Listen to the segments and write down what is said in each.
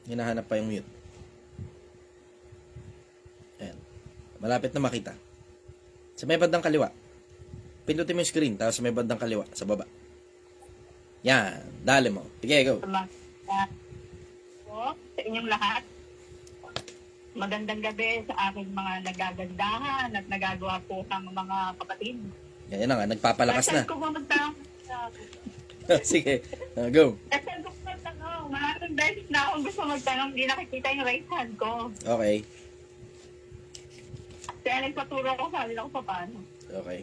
Hinahanap pa yung mute. Ayan. Malapit na makita. Sa may bandang kaliwa. Pindutin mo yung screen, tapos sa may bandang kaliwa, sa baba. Yan. Dali mo. Sige, go. Po, sa inyong lahat. Magandang gabi sa aking mga nagagandahan at nagagawa po ang mga kapatid. Yan na nga, nagpapalakas na. Saan ko ba magtanong? Sige, go. Saan ko ba magtanong? Maraming beses na akong gusto magtanong, hindi nakikita yung right hand ko. Okay. Kaya nagpaturo ko sa kanila kung paano. Okay.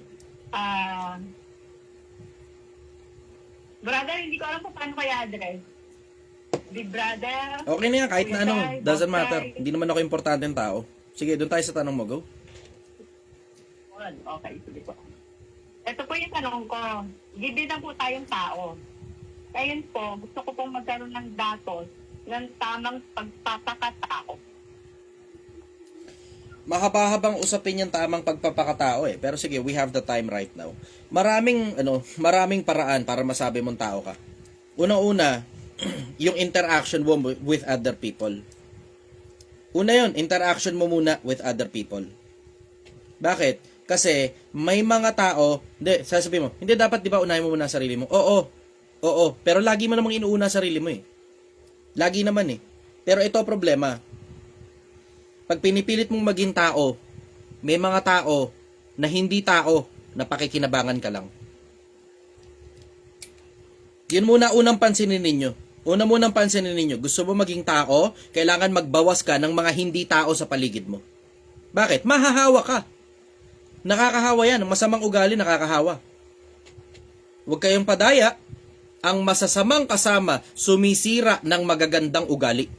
Brother, hindi ko alam kung paano kaya address. Big brother. Okay na yan, kahit na ano. Kuya Kai, Doesn't Boss matter. Kai. Hindi naman ako importanteng tao. Sige, doon tayo sa tanong mo, go. Okay, sige po. Ito po yung tanong ko. Given na po tayong tao. Ngayon po, gusto ko pong magkaroon ng datos ng tamang pagpapakatao. Mahaba-habang usapin yung tamang pagpapakatao eh. Pero sige, we have the time right now. Maraming paraan para masabi mong tao ka. Una-una, yung interaction mo with other people. Una yun, interaction mo muna with other people. Bakit? Kasi may mga tao, hindi, sasabihin mo, hindi dapat di ba unahin mo muna ang sarili mo? Oo, pero lagi mo namang inuuna ang sarili mo eh. Lagi naman eh. Pero ito problema. Pag pinipilit mong maging tao, may mga tao na hindi tao na pakikinabangan ka lang. Yun muna unang pansinin ninyo. Gusto mo maging tao, kailangan magbawas ka ng mga hindi tao sa paligid mo. Bakit? Mahahawa ka. Nakakahawa yan. Ang masamang ugali, nakakahawa. Huwag kayong padaya. Ang masasamang kasama, sumisira ng magagandang ugali.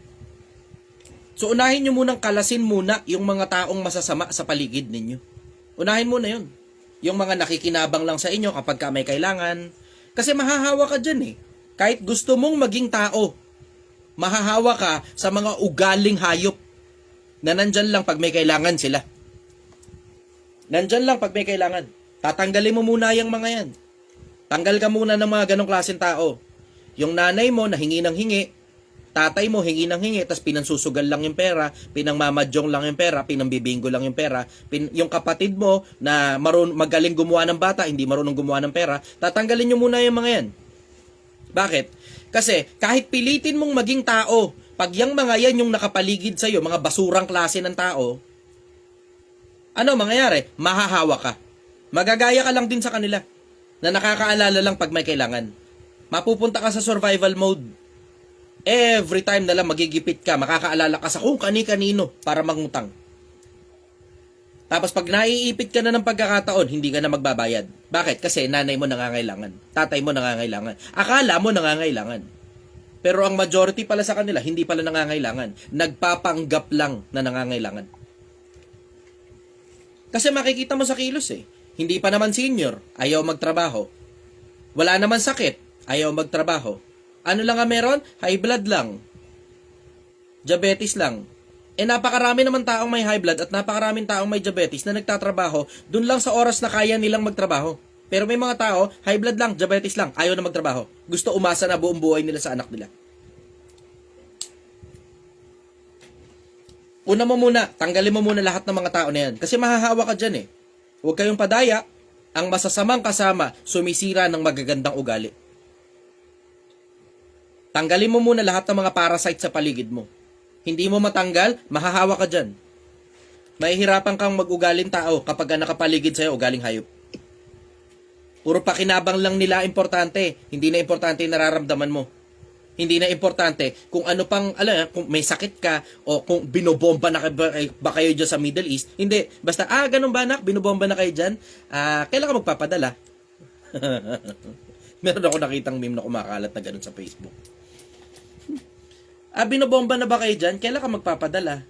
So, unahin nyo munang kalasin muna yung mga taong masasama sa paligid ninyo. Unahin muna yun. Yung mga nakikinabang lang sa inyo kapag ka may kailangan. Kasi mahahawa ka dyan eh. Kahit gusto mong maging tao, mahahawa ka sa mga ugaling hayop na nandyan lang pag may kailangan sila. Nandyan lang pag may kailangan. Tatanggalin mo muna yung mga yan. Tanggal ka muna ng mga ganong klaseng tao. Yung nanay mo na hingi ng hingi, tatay mo hingi ng hingi, tas pinansusugal lang yung pera, pinangmamadyong lang yung pera, pinambibingo lang yung pera, yung kapatid mo na magaling gumawa ng bata, hindi marunong gumawa ng pera, tatanggalin nyo muna yung mga yan. Bakit? Kasi kahit pilitin mong maging tao, pag yung mga yan yung nakapaligid sa'yo, mga basurang klase ng tao, ano mangyayari? Mahahawa ka. Magagaya ka lang din sa kanila na nakakaalala lang pag may kailangan. Mapupunta ka sa survival mode. Every time na lang magigipit ka, makakaalala ka sa kung kani-kanino para mangutang. Tapos pag naiipit ka na ng pagkakataon, hindi ka na magbabayad. Bakit? Kasi nanay mo nangangailangan. Tatay mo nangangailangan. Akala mo nangangailangan. Pero ang majority pala sa kanila, hindi pala nangangailangan. Nagpapanggap lang na nangangailangan. Kasi makikita mo sa kilos eh. Hindi pa naman senior, ayaw magtrabaho. Wala naman sakit, ayaw magtrabaho. Ano lang nga meron? High blood lang. Diabetes lang. Napakarami naman taong may high blood at napakaraming taong may diabetes na nagtatrabaho dun lang sa oras na kaya nilang magtrabaho. Pero may mga tao, high blood lang, diabetes lang, ayaw na magtrabaho. Gusto umasa na buong buhay nila sa anak nila. Una mo muna, tanggalin mo muna lahat ng mga tao na yan. Kasi mahahawa ka dyan eh. Huwag kayong padaya, ang masasamang kasama, sumisira ng magagandang ugali. Tanggalin mo muna lahat ng mga parasite sa paligid mo. Hindi mo matanggal, mahahawa ka dyan. Mahihirapan kang mag-ugaling tao kapag nakapaligid sa'yo, ugaling hayop. Puro pakinabang lang nila importante, hindi na importante yung nararamdaman mo. Hindi na importante kung ano pang, kung may sakit ka o kung binobomba na ba kayo dyan sa Middle East. Hindi. Basta, ganun ba anak? Binobomba na kayo dyan? Kailan ka magpapadala? Meron ako nakitang meme na kumakalat na ganun sa Facebook. Binobomba na ba kayo dyan? Kailan ka magpapadala?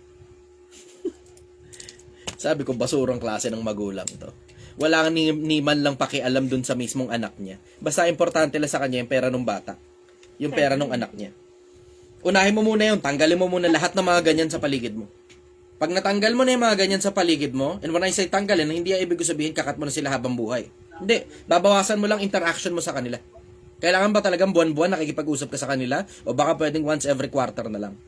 Sabi ko, basurang klase ng magulang to. Wala ni man lang pakialam dun sa mismong anak niya. Basta importante lang sa kanya yung pera ng bata. Yung pera ng anak niya. Unahin mo muna yun. Tanggalin mo muna lahat ng mga ganyan sa paligid mo. Pag natanggal mo na yung mga ganyan sa paligid mo, and when I say tanggalin, hindi ibig sabihin kakat mo na sila habang buhay. Hindi. Babawasan mo lang interaction mo sa kanila. Kailangan ba talagang buwan-buwan nakikipag-usap ka sa kanila? O baka pwedeng once every quarter na lang?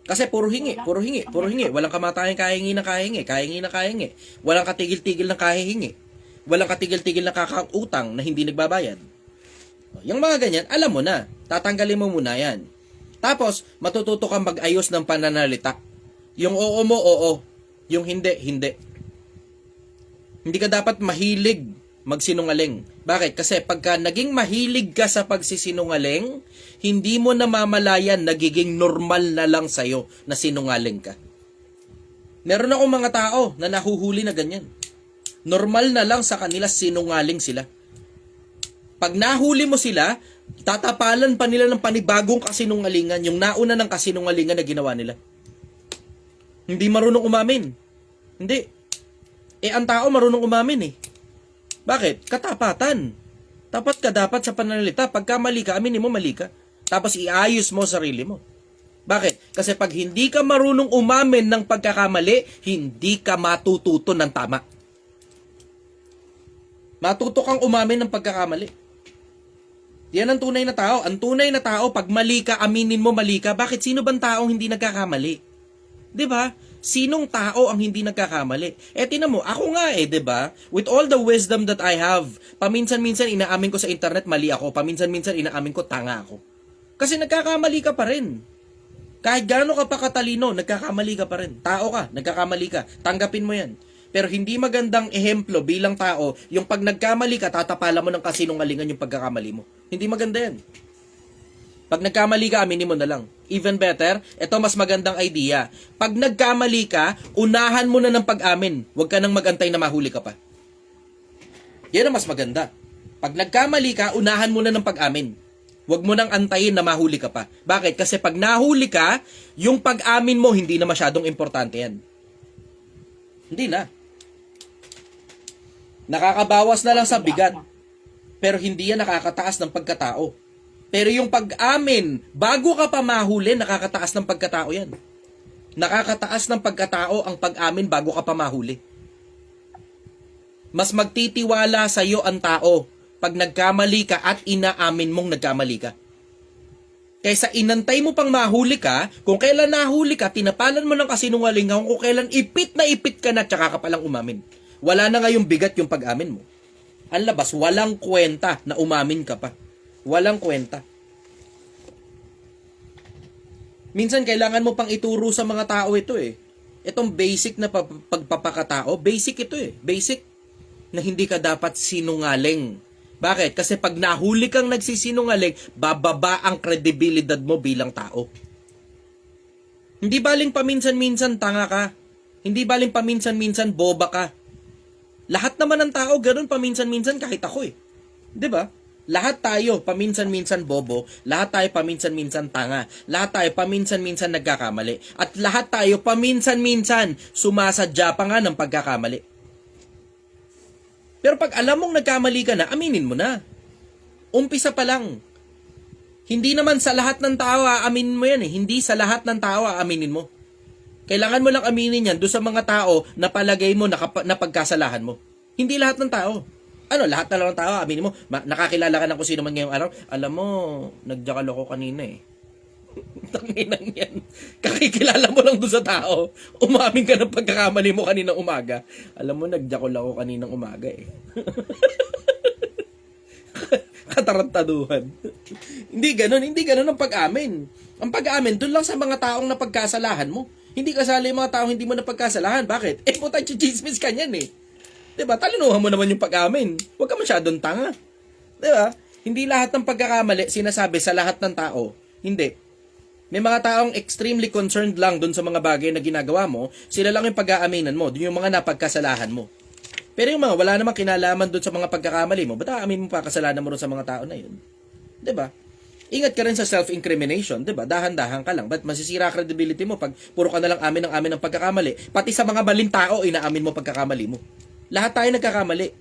Kasi puro hingi, puro hingi, puro hingi. Walang kamatayang kahingi na kahingi, kahingi na kahingi. Walang katigil-tigil na kahihingi. Walang katigil-tigil na kakautang na hindi nagbabayad. Yung mga ganyan, alam mo na. Tatanggalin mo muna yan. Tapos, matututo kang mag-ayos ng pananalita. Yung oo mo, oo. Yung hindi, hindi. Hindi ka dapat mahilig magsinungaling. Bakit? Kasi pagka naging mahilig ka sa pagsisinungaling, hindi mo namamalayan, nagiging normal na lang sa'yo na sinungaling ka. Meron akong mga tao na nahuhuli na ganyan. Normal na lang sa kanila sinungaling sila. Pag nahuli mo sila, tatapalan pa nila ng panibagong kasinungalingan, yung nauna ng kasinungalingan na ginawa nila. Hindi marunong umamin. Hindi. Ang tao marunong umamin eh. Bakit? Katapatan. Tapat ka dapat sa pananalita. Pagka mali ka, aminin mo mali ka. Tapos iayos mo sarili mo. Bakit? Kasi pag hindi ka marunong umamin ng pagkakamali, hindi ka matututo ng tama. Matuto kang umamin ng pagkakamali. Yan ang tunay na tao. Ang tunay na tao, pag mali ka, aminin mo mali ka. Bakit? Sino bang taong hindi nagkakamali? 'Di ba? Sinong tao ang hindi nagkakamali? Tinan mo, ako nga 'di ba? With all the wisdom that I have, paminsan-minsan inaamin ko sa internet mali ako, paminsan-minsan inaamin ko tanga ako. Kasi nagkakamali ka pa rin. Kahit gaano ka pa katalino, nagkakamali ka pa rin. Tao ka, nagkakamali ka. Tanggapin mo 'yan. Pero hindi magandang ehemplo bilang tao, yung pag nagkamali ka, tatapalan mo ng kasinungalingan yung pagkakamali mo. Hindi maganda 'yan. Pag nagkamali ka, aminin mo na lang. Even better, ito mas magandang idea. Pag nagkamali ka, unahan mo na ng pag-amin. Huwag ka nang magantay na mahuli ka pa. Yan ang mas maganda. Pag nagkamali ka, unahan mo na ng pag-amin. Huwag mo nang antayin na mahuli ka pa. Bakit? Kasi pag nahuli ka, yung pag-amin mo, hindi na masyadong importante yan. Hindi na. Nakakabawas na lang sa bigat. Pero hindi yan nakakataas ng pagkatao. Pero yung pag-amin, bago ka pa mahuli, nakakataas ng pagkatao yan. Nakakataas ng pagkatao ang pag-amin bago ka pa mahuli. Mas magtitiwala sa iyo ang tao pag nagkamali ka at inaamin mong nagkamali ka. Kaysa inantay mo pang mahuli ka, kung kailan nahuli ka, tinapalan mo ng kasinungalingan, kung kailan ipit ka na, tsaka ka palang umamin. Wala na ngayong bigat yung pag-amin mo. Ang labas, walang kwenta na umamin ka pa. Walang kwenta. Minsan kailangan mo pang ituro sa mga tao ito eh. Itong basic na pagpapakatao, basic ito eh. Basic na hindi ka dapat sinungaling. Bakit? Kasi pag nahuli kang nagsisinungaling, bababa ang kredibilidad mo bilang tao. Hindi baling paminsan-minsan tanga ka. Hindi baling paminsan-minsan boba ka. Lahat naman ng tao, ganun paminsan-minsan kahit ako eh. 'Di ba? Lahat tayo paminsan-minsan bobo, lahat tayo paminsan-minsan tanga, lahat tayo paminsan-minsan nagkakamali, at lahat tayo paminsan-minsan sumasadya pa nga ng pagkakamali. Pero pag alam mong nagkamali ka na, aminin mo na. Umpisa pa lang. Hindi naman sa lahat ng tao aaminin mo yan eh. Hindi sa lahat ng tao aaminin mo. Kailangan mo lang aminin yan doon sa mga tao na palagay mo na pagkasalahan mo. Hindi lahat ng tao. Lahat na lang ng tao, aminin mo, nakakilala ka ng kung sino man ngayong araw, alam mo, nagjakal ako kanina eh. Tanginang yan. Kakikilala mo lang doon sa tao, umamin ka ng pagkakamali mo kaninang umaga. Alam mo, nagjakal ako kaninang umaga eh. Katarantaduhan. Hindi ganun ang pag-amin. Ang pag-amin, doon lang sa mga taong napagkasalahan mo. Hindi kasali yung mga taong hindi mo napagkasalahan. Bakit? Puta, chismis ka niyan eh. Diba? Talinuhan mo naman yung pag-amin. Huwag ka masyadong tanga. Diba? Hindi lahat ng pagkakamali sinasabi sa lahat ng tao. Hindi. May mga taong extremely concerned lang dun sa mga bagay na ginagawa mo, sila lang yung pag-aaminan mo, dun yung mga napagkasalahan mo. Pero yung mga wala namang kinalaman dun sa mga pagkakamali mo, ba't aamin mo pa kasalanan mo rin sa mga tao na yun? Diba? Ingat ka rin sa self-incrimination, diba? Dahan-dahan ka lang. Ba't masisira credibility mo pag puro ka na lang amin ng pagkakamali? Pati sa mga maling tao, inaamin mo pagkakamali mo. Lahat tayo nagkakamali.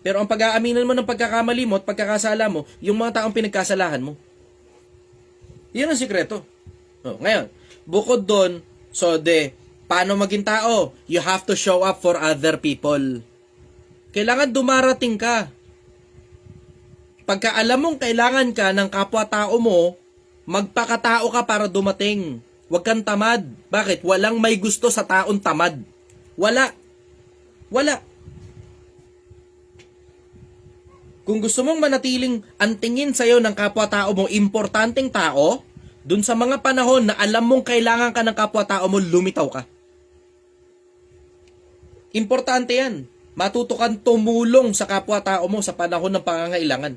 Pero ang pag-aaminan mo ng pagkakamali mo at pagkakasala mo, yung mga taong pinagkasalahan mo. Yun ang sikreto. Ngayon, bukod doon, paano maging tao? You have to show up for other people. Kailangan dumarating ka. Pagka alam mong kailangan ka ng kapwa-tao mo, magpakatao ka para dumating. Huwag kang tamad. Bakit? Walang may gusto sa taong tamad. Wala. Wala. Kung gusto mong manatiling antingin sa'yo ng kapwa-tao mo, importanteng tao, dun sa mga panahon na alam mong kailangan ka ng kapwa-tao mo, lumitaw ka. Importante yan. Matuto kang tumulong sa kapwa-tao mo sa panahon ng pangangailangan.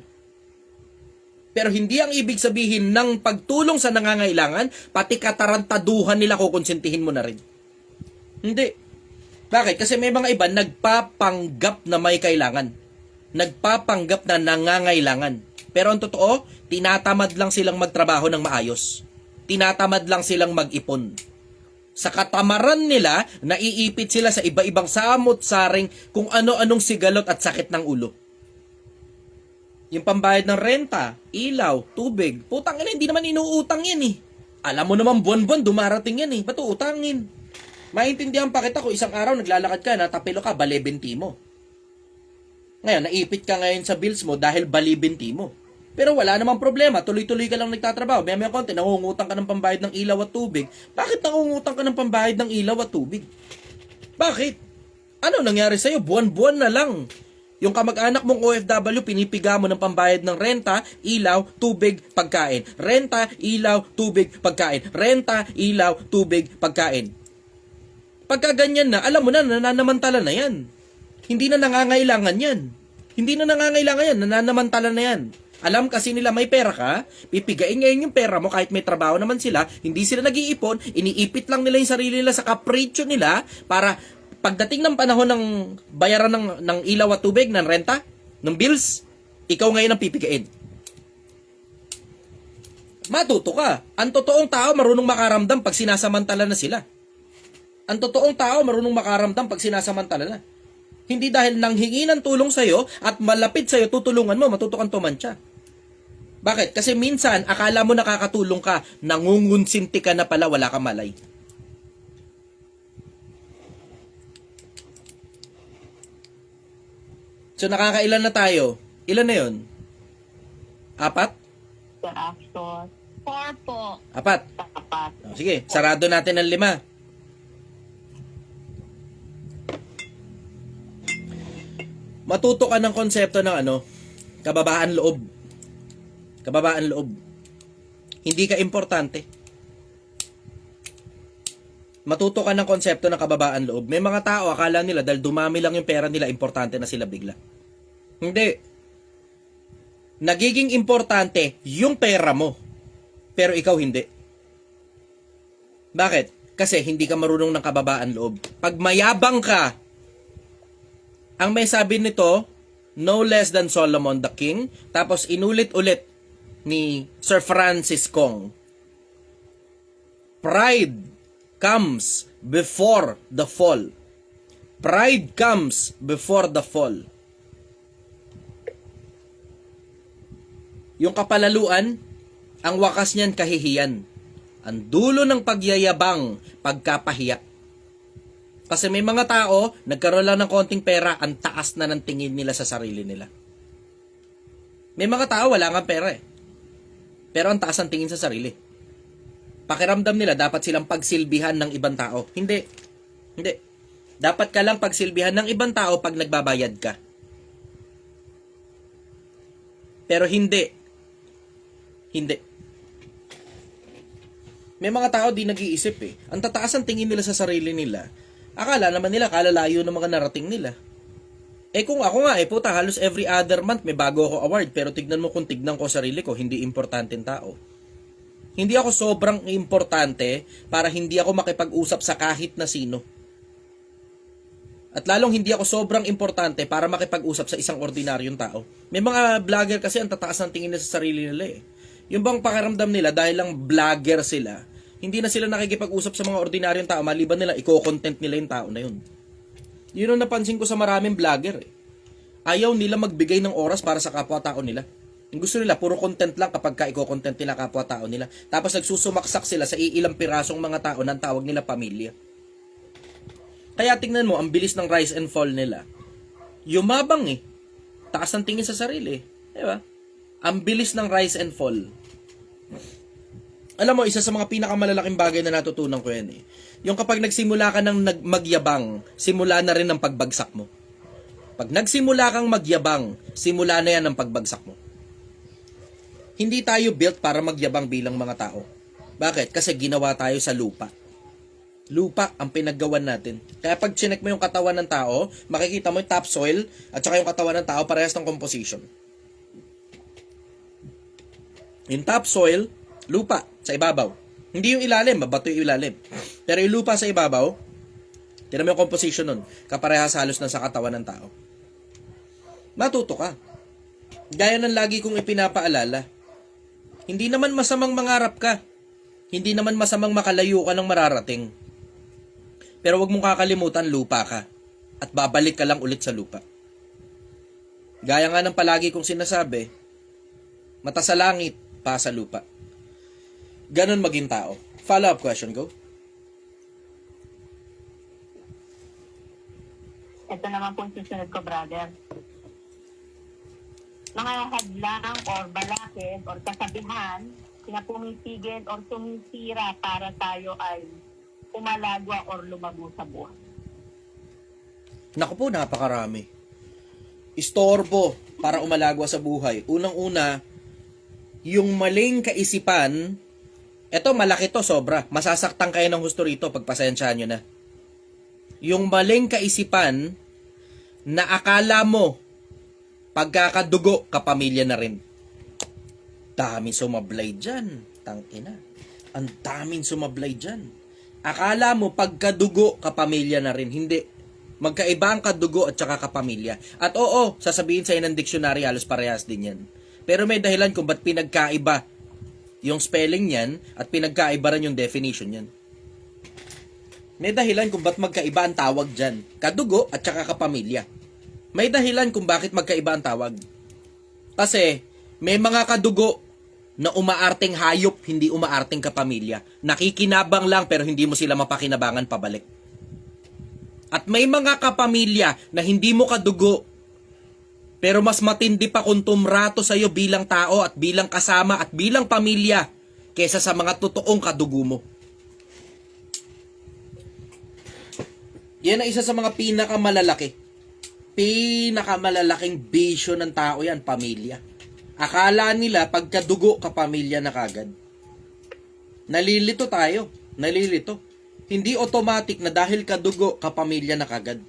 Pero hindi ang ibig sabihin ng pagtulong sa nangangailangan, pati katarantaduhan nila kukonsintihin mo na rin. Hindi. Bakit? Kasi may mga iba nagpapanggap na may kailangan. Nagpapanggap na nangangailangan. Pero ang totoo, tinatamad lang silang magtrabaho ng maayos. Tinatamad lang silang mag-ipon. Sa katamaran nila, naiipit sila sa iba-ibang samot-saring kung ano-anong sigalot at sakit ng ulo. Yung pambayad ng renta, ilaw, tubig, putang ina, hindi naman inuutang yan eh. Alam mo naman buwan-buwan, dumarating yan eh. Ba't uutangin? Maintindihan pa kita kung isang araw naglalakad ka, natapilo ka, balibinti mo. Ngayon, naipit ka ngayon sa bills mo dahil balibinti mo. Pero wala namang problema, tuloy-tuloy ka lang nagtatrabaho. May konti, nangungutang ka ng pambayad ng ilaw at tubig. Bakit nangungutang ka ng pambayad ng ilaw at tubig? Bakit? Ano nangyari sa'yo? Buwan-buwan na lang. Yung kamag-anak mong OFW, pinipiga mo ng pambayad ng renta, ilaw, tubig, pagkain. Renta, ilaw, tubig, pagkain. Renta, ilaw, tubig, pagkain. Pagka ganyan na, alam mo na, nananamantala na yan. Hindi na nangangailangan yan. Hindi na nangangailangan yan, nananamantala na yan. Alam kasi nila may pera ka, pipigain ngayon yung pera mo kahit may trabaho naman sila, hindi sila nag-iipon, iniipit lang nila yung sarili nila sa kapritsyo nila para pagdating ng panahon ng bayaran ng ilaw at tubig, ng renta, ng bills, ikaw ngayon ang pipigain. Matuto ka. Ang totoong tao marunong makaramdam pag sinasamantala na sila. Ang totoong tao marunong makaramdam pag sinasamantala na. Hindi dahil nanghingi ng tulong sa'yo at malapit sa'yo, tutulungan mo, matuto kang tumantya. Bakit? Kasi minsan, akala mo nakakatulong ka, nangungunsinti ka na pala, wala kang malay. So, nakakailan na tayo? Ilan na yun? 4? Sa action. 4 po. 4. Tapat. Sige, sarado natin ang 5. Matuto ka ng konsepto ng kababaan loob. Kababaan loob. Hindi ka importante. Matuto ka ng konsepto ng kababaan loob. May mga tao, akala nila dahil dumami lang yung pera nila, importante na sila bigla. Hindi. Nagiging importante yung pera mo. Pero ikaw hindi. Bakit? Kasi hindi ka marunong ng kababaan loob. Pag mayabang ka, ang may sabi nito, no less than Solomon the King, tapos inulit-ulit ni Sir Francis Kong. Pride comes before the fall. Pride comes before the fall. Yung kapalaluan, ang wakas niyan kahihiyan. Ang dulo ng pagyayabang, pagkapahiya. Kasi may mga tao, nagkaroon lang ng konting pera, ang taas na ng tingin nila sa sarili nila. May mga tao, wala nga pera eh. Pero ang taas ang tingin sa sarili. Pakiramdam nila, dapat silang pagsilbihan ng ibang tao. Hindi. Hindi. Dapat ka lang pagsilbihan ng ibang tao pag nagbabayad ka. Pero hindi. Hindi. May mga tao di nag-iisip eh. Ang tataas ang tingin nila sa sarili nila. Akala naman nila, kalalayo ng mga narating nila. Eh kung ako nga, puta, halos every other month may bago ako award, pero tignan mo kung tignan ko sarili ko, hindi importanteng tao. Hindi ako sobrang importante para hindi ako makipag-usap sa kahit na sino. At lalong hindi ako sobrang importante para makipag-usap sa isang ordinaryong tao. May mga vlogger kasi ang tataas ng tingin nila sa sarili nila eh. Yung bang pakiramdam nila dahil lang vlogger sila, hindi na sila nakikipag-usap sa mga ordinaryong tao, maliban nila, i-content nila yung tao na yun. Yun ang napansin ko sa maraming vlogger eh. Ayaw nila magbigay ng oras para sa kapwa-tao nila. Yung gusto nila, puro content lang kapag ka-i-content nila kapwa-tao nila. Tapos nagsusumaksak sila sa iilang pirasong mga tao na tawag nila pamilya. Kaya tingnan mo, ang bilis ng rise and fall nila. Yumabang eh. Taas ng tingin sa sarili. Diba? Ang bilis ng rise and fall. Alam mo, isa sa mga pinakamalalaking bagay na natutunan ko yan eh. Yung kapag nagsimula ka ng magyabang, simula na rin ang pagbagsak mo. Pag nagsimula kang magyabang, simula na yan ang pagbagsak mo. Hindi tayo built para magyabang bilang mga tao. Bakit? Kasi ginawa tayo sa lupa. Lupa ang pinaggawan natin. Kaya pag chinek mo yung katawan ng tao, makikita mo yung topsoil at saka yung katawan ng tao parehas ng composition. Yung topsoil, lupa sa ibabaw. Hindi yung ilalim, mabato yung ilalim. Pero yung lupa sa ibabaw, tinan mo yung composition nun, kaparehas halos na sa katawan ng tao. Matuto ka. Gaya ng lagi kong ipinapaalala, hindi naman masamang mangarap ka. Hindi naman masamang makalayo ka ng mararating. Pero wag mong kakalimutan, lupa ka. At babalik ka lang ulit sa lupa. Gaya nga ng palagi kong sinasabi, mata sa langit, pa sa lupa. Ganon maging tao. Follow-up question, go. Ito naman po yung susunod ko, brother. Mga hadlang or balakid or kasabihan na pumipigil or sumisira para tayo ay umalagwa or lumago sa buhay. Naku po, napakarami. Istorbo para umalagwa sa buhay. Unang-una, yung maling kaisipan, eto malaki to, sobra. Masasaktan kayo ng husto rito, pagpasensyahan nyo na. Yung maling kaisipan na akala mo pagkakadugo, kapamilya na rin. Daming sumablay dyan. Tangina. Ang daming sumablay dyan. Akala mo pagkadugo, kapamilya na rin. Hindi. Magkaiba ang kadugo at saka kapamilya. At oo, sasabihin sa'yo ng dictionary, halos parehas din yan. Pero may dahilan kung ba't pinagkaiba yung spelling niyan at pinagkaiba rin yung definition niyan. May dahilan kung ba't magkaiba ang tawag dyan. Kadugo at saka kapamilya. May dahilan kung bakit magkaiba ang tawag. Kasi may mga kadugo na umaarteng hayop, hindi umaarteng kapamilya. Nakikinabang lang pero hindi mo sila mapakinabangan pabalik. At may mga kapamilya na hindi mo kadugo pero mas matindi pa kung tumrato sa'yo bilang tao at bilang kasama at bilang pamilya kaysa sa mga totoong kadugo mo. Yan ang isa sa mga pinakamalalaking bisyo ng tao yan, pamilya. Akala nila pagkadugo kapamilya na kagad. Nalilito tayo. Nalilito. Hindi automatic na dahil kadugo kapamilya na kagad.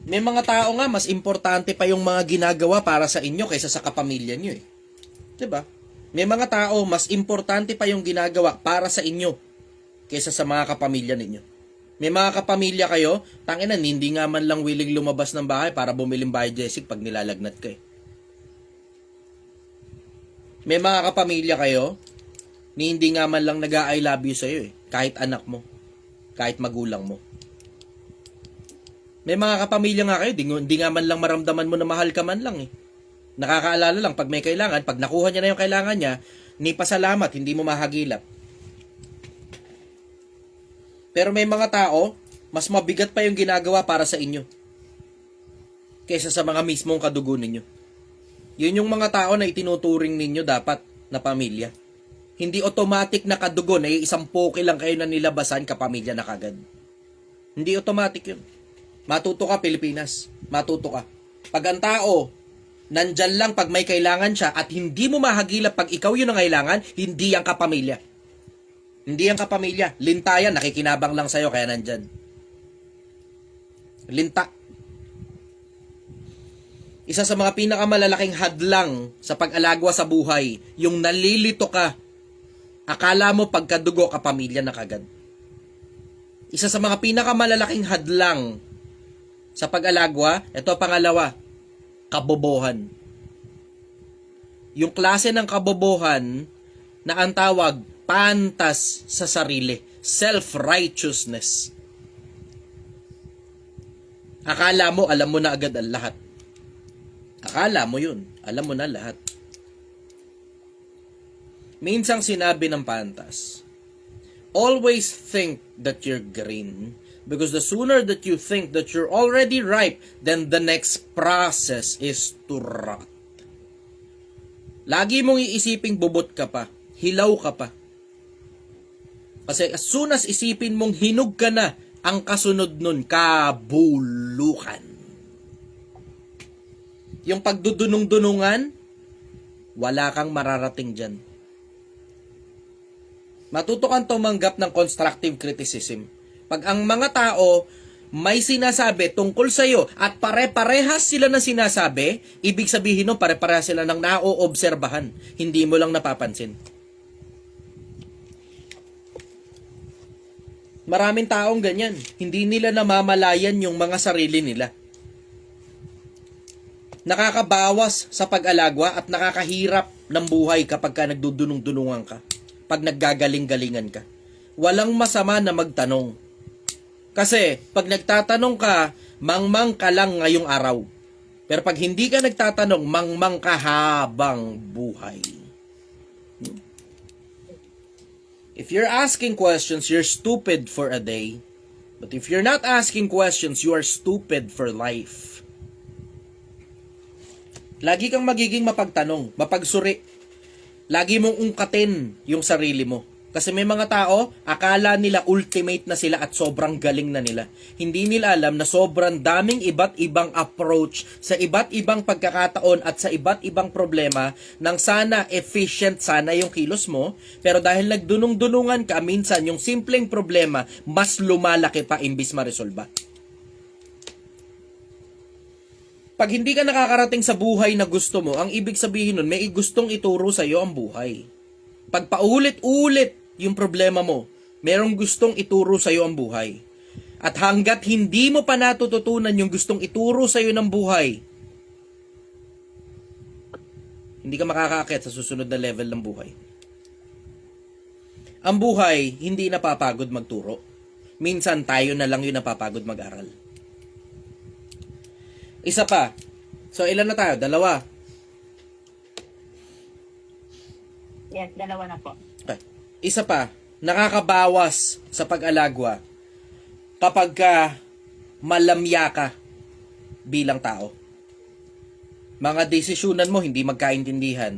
May mga tao nga mas importante pa yung mga ginagawa para sa inyo kaysa sa kapamilya nyo eh. 'Di ba? May mga tao mas importante pa yung ginagawa para sa inyo kaysa sa mga kapamilya ninyo. May mga kapamilya kayo, tanginan, hindi nga man lang willing lumabas ng bahay para bumiling biodiesel pag nilalagnat ka eh. May mga kapamilya kayo, ni hindi nga man lang nag-I love you sa'yo eh. Kahit anak mo, kahit magulang mo. May mga kapamilya nga kayo, hindi nga man lang maramdaman mo na mahal ka man lang eh. Nakakaalala lang pag may kailangan, pag nakuha niya na yung kailangan niya, ni pasalamat, hindi mo mahagilap. Pero may mga tao, mas mabigat pa yung ginagawa para sa inyo kaysa sa mga mismong kadugo ninyo. Yun yung mga tao na itinuturing ninyo dapat na pamilya. Hindi automatic na kadugo na isang poke lang kayo na nilabasan, kapamilya na kagad. Hindi automatic yun. Matuto ka, Pilipinas. Matuto ka. Pag ang tao, nandyan lang pag may kailangan siya at hindi mo mahagilap pag ikaw yun ang kailangan, hindi ang kapamilya. Hindi ang kapamilya. Linta yan, nakikinabang lang sa'yo kaya nandyan. Linta. Isa sa mga pinakamalalaking hadlang sa pag-alagwa sa buhay, yung nalilito ka, akala mo pagkadugo kapamilya na kagad. Isa sa mga pinakamalalaking hadlang sa pag-alagwa, ito pangalawa, kabobohan. Yung klase ng kabobohan na ang tawag, pantas sa sarili, self-righteousness. Akala mo, alam mo na agad ang lahat. Akala mo yun, alam mo na lahat. Minsang sinabi ng pantas, always think that you're green because the sooner that you think that you're already ripe, then the next process is to rot. Lagi mong iisiping bubot ka pa, hilaw ka pa. Kasi as soon as isipin mong hinog ka na, ang kasunod nun, kabulukan. Yung pagdudunong-dunungan, wala kang mararating dyan. Matuto kang tumanggap ng constructive criticism. Pag ang mga tao may sinasabi tungkol sa'yo at pare-parehas sila na sinasabi, ibig sabihin nun pare-parehas sila ng naoobserbahan. Hindi mo lang napapansin. Maraming taong ganyan. Hindi nila namamalayan yung mga sarili nila. Nakakabawas sa pag-alagwa at nakakahirap ng buhay kapag ka nagdudunong-dunungan ka. Pag naggagaling-galingan ka. Walang masama na magtanong. Kasi pag nagtatanong ka, mangmang ka lang ngayong araw. Pero pag hindi ka nagtatanong, mangmang ka habang buhay. If you're asking questions, you're stupid for a day. But if you're not asking questions, you are stupid for life. Lagi kang magiging mapagtanong, mapagsuri. Lagi mong ungkatin yung sarili mo. Kasi may mga tao, akala nila ultimate na sila at sobrang galing na nila. Hindi nila alam na sobrang daming iba't ibang approach sa iba't ibang pagkakataon at sa iba't ibang problema nang sana efficient sana yung kilos mo. Pero dahil nagdunong-dunungan ka, minsan yung simpleng problema mas lumalaki pa imbis ma-resolba. Pag hindi ka nakakarating sa buhay na gusto mo, ang ibig sabihin nun, may gustong ituro sa iyo ang buhay. Pag paulit-ulit yung problema mo, merong gustong ituro sa iyo ang buhay. At hanggat hindi mo pa natututunan yung gustong ituro sa iyo ng buhay, hindi ka makakaakyat sa susunod na level ng buhay. Ang buhay, hindi napapagod magturo. Minsan tayo na lang yung napapagod mag-aral. Isa pa. So, ilan na tayo? Dalawa. Yes, dalawa na po. Okay. Isa pa. Nakakabawas sa pag-alagwa kapag ka malamya ka bilang tao. Mga desisyonan mo, hindi magkaintindihan.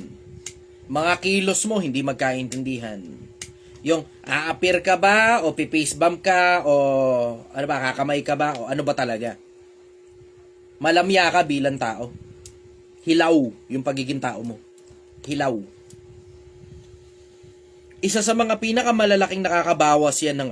Mga kilos mo, hindi magkaintindihan. Yung aapir ka ba, o pipace bump ka, o ano ba, kakamay ka ba, o ano ba talaga. Malamya ka bilang tao. Hilaw yung pagiging tao mo. Hilaw. Isa sa mga pinakamalalaking nakakabawas yan ng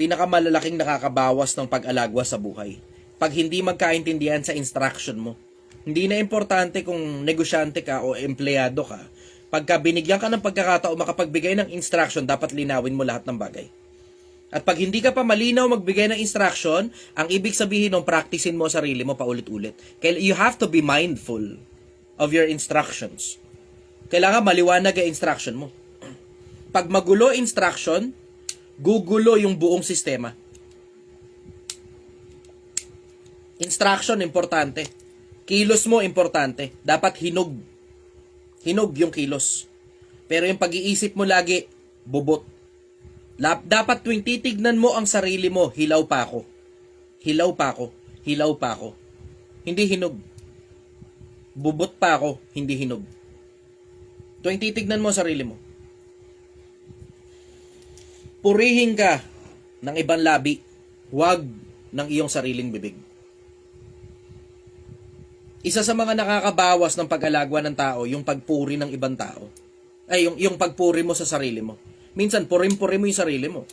pinakamalalaking nakakabawas ng pag-alagwa sa buhay. Pag hindi magkaintindihan sa instruction mo. Hindi na importante kung negosyante ka o empleyado ka. Pagka binigyan ka ng pagkakataon makapagbigay ng instruction, dapat linawin mo lahat ng bagay. At pag hindi ka pa malinaw magbigay ng instruction, ang ibig sabihin ng practicein mo sarili mo paulit-ulit. You have to be mindful of your instructions. Kailangan maliwanag ang instruction mo. Pag magulo instruction, gugulo yung buong sistema. Instruction, importante. Kilos mo, importante. Dapat hinog. Hinog yung kilos. Pero yung pag-iisip mo lagi, bubot. Dapat tuwing titignan mo ang sarili mo, hilaw pa ako. Hilaw pa ako. Hilaw pa ako. Hindi hinog. Bubot pa ako, hindi hinog. Tuwing titignan mo ang sarili mo. Purihin ka ng ibang labi. Huwag ng iyong sariling bibig. Isa sa mga nakakabawas ng pag-alagwa ng tao, yung pagpuri ng ibang tao. Ay, yung pagpuri mo sa sarili mo. Minsan, purim-puri mo yung sarili mo.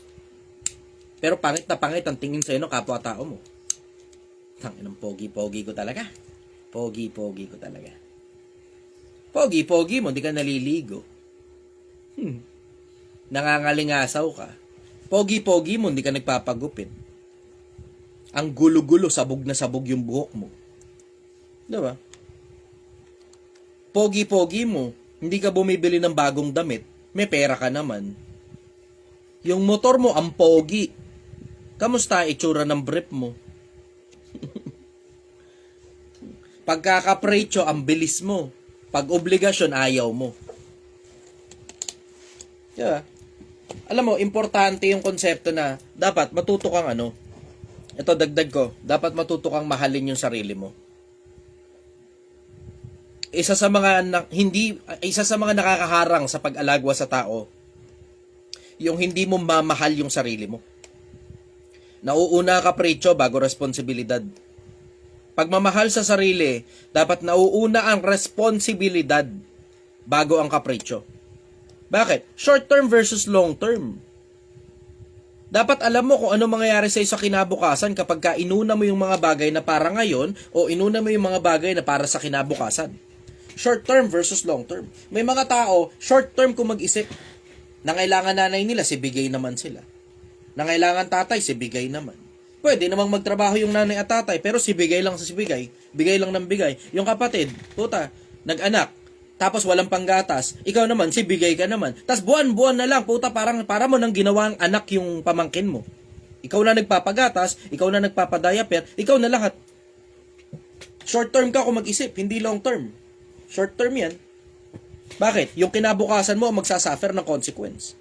Pero pangit na pangit ang tingin sa'yo ng kapwa-tao mo. Tangin ng pogi-pogi ko talaga. Pogi-pogi ko talaga. Pogi-pogi mo, di ka naliligo. Nangangalingasaw ka. Pogi-pogi mo, di ka nagpapagupit. Ang gulo-gulo, sabog na sabog yung buhok mo. Diba? Pogi-pogi mo, hindi ka bumibili ng bagong damit. May pera ka naman. Yung motor mo, ang pogi. Kamusta itsura ng brief mo? Pagkakaprecho, ang bilis mo. Pag obligasyon, ayaw mo. Diba? Alam mo, importante yung konsepto na dapat matuto kang ito dagdag ko, dapat matuto kang mahalin yung sarili mo. isa sa mga nakakaharang sa pag-alagwa sa tao, yung hindi mo mamahal yung sarili mo. Nauuna ka precho bago responsibilidad. Pagmamahal sa sarili, dapat nauuna ang responsibilidad bago ang kapritsyo. Bakit? Short term versus long term. Dapat alam mo kung ano mangyayari sa sa kinabukasan kapag ka inuna mo yung mga bagay na para ngayon o inuna mo yung mga bagay na para sa kinabukasan. Short term versus long term. May mga tao, short term kung mag-isip. Nangailangan nanay nila, si bigay naman sila. Nangailangan tatay, si bigay naman. Pwede namang magtrabaho yung nanay at tatay, pero si bigay lang sa si bigay. Bigay lang ng bigay. Yung kapatid, puta, nag-anak, tapos walang panggatas. Ikaw naman, si bigay ka naman. Tapos buwan-buwan na lang, puta, para mo nang ginawang anak yung pamangkin mo. Ikaw na nagpapagatas, ikaw na nagpapadiaper, ikaw na lahat. Short term ka kung mag-isip, hindi long term. Short term yan. Bakit? Yung kinabukasan mo magsasuffer ng consequence.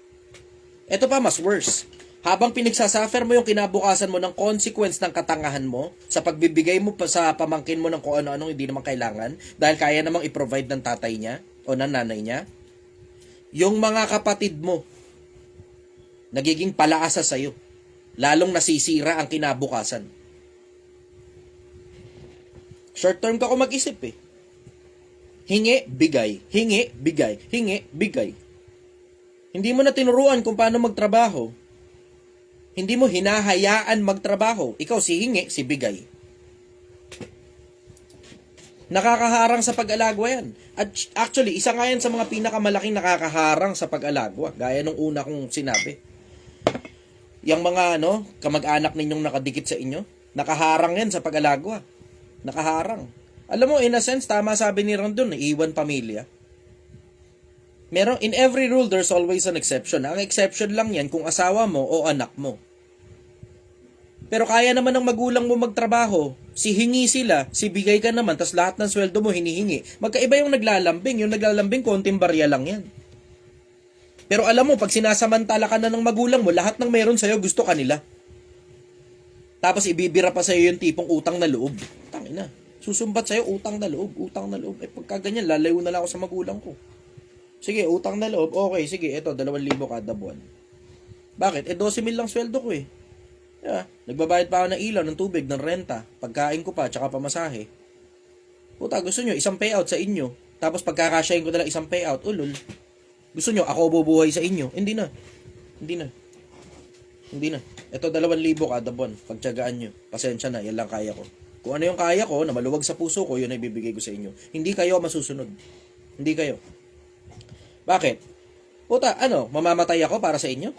Ito pa, mas worse. Habang pinagsasuffer mo yung kinabukasan mo ng consequence ng katangahan mo sa pagbibigay mo pa sa pamangkin mo ng kung ano-anong hindi naman kailangan dahil kaya namang i-provide ng tatay niya o ng nanay niya, yung mga kapatid mo nagiging palaasa sa'yo. Lalong nasisira ang kinabukasan. Short term ka kung mag-isip eh. Hingi, bigay. Hingi, bigay. Hingi, bigay. Hindi mo na tinuruan kung paano magtrabaho. Hindi mo hinahayaan magtrabaho. Ikaw si hingi, si bigay. Nakakaharang sa pag-alagwa yan. At actually, isa nga yan sa mga pinakamalaking nakakaharang sa pag-alagwa. Gaya nung una kong sinabi. Yung mga kamag-anak ninyong nakadikit sa inyo, nakaharang yan sa pag-alagwa. Nakaharang. Alam mo, in a sense, tama sabi ni Rondon, iwan pamilya. In every rule, there's always an exception. Ang exception lang yan kung asawa mo o anak mo. Pero kaya naman ng magulang mo magtrabaho. Si hingi sila, si bigay ka naman, tas lahat ng sweldo mo hinihingi. Magkaiba yung naglalambing. Yung naglalambing, konting barya lang yan. Pero alam mo, pag sinasamantala ka na ng magulang mo, lahat ng meron sa'yo, gusto ka nila. Tapos ibibira pa sa'yo yung tipong utang na loob. Tangina. Susumbat sa'yo, utang na loob, utang na loob. Pagka ganyan, lalayo na lang ako sa magulang ko. Sige, utang na loob. Okay, sige, ito, 2,000 kada buwan. Bakit? 12,000 lang sweldo ko eh. Yeah, nagbabayad pa ako ng ilaw, ng tubig, ng renta, pagkain ko pa, tsaka pamasahe. Puta, gusto nyo, isang payout sa inyo. Tapos pagkakasyahin ko na lang isang payout, ulol. Gusto nyo, ako bubuhay sa inyo. Hindi na. Ito, 2,000 kada buwan. Pagtyagaan nyo. Pasensya na, yan lang kaya ko. Kung ano yung kaya ko, na maluwag sa puso ko, yun ay bibigay ko sa inyo. Hindi kayo masusunod. Hindi kayo. Bakit? Puta, mamamatay ako para sa inyo?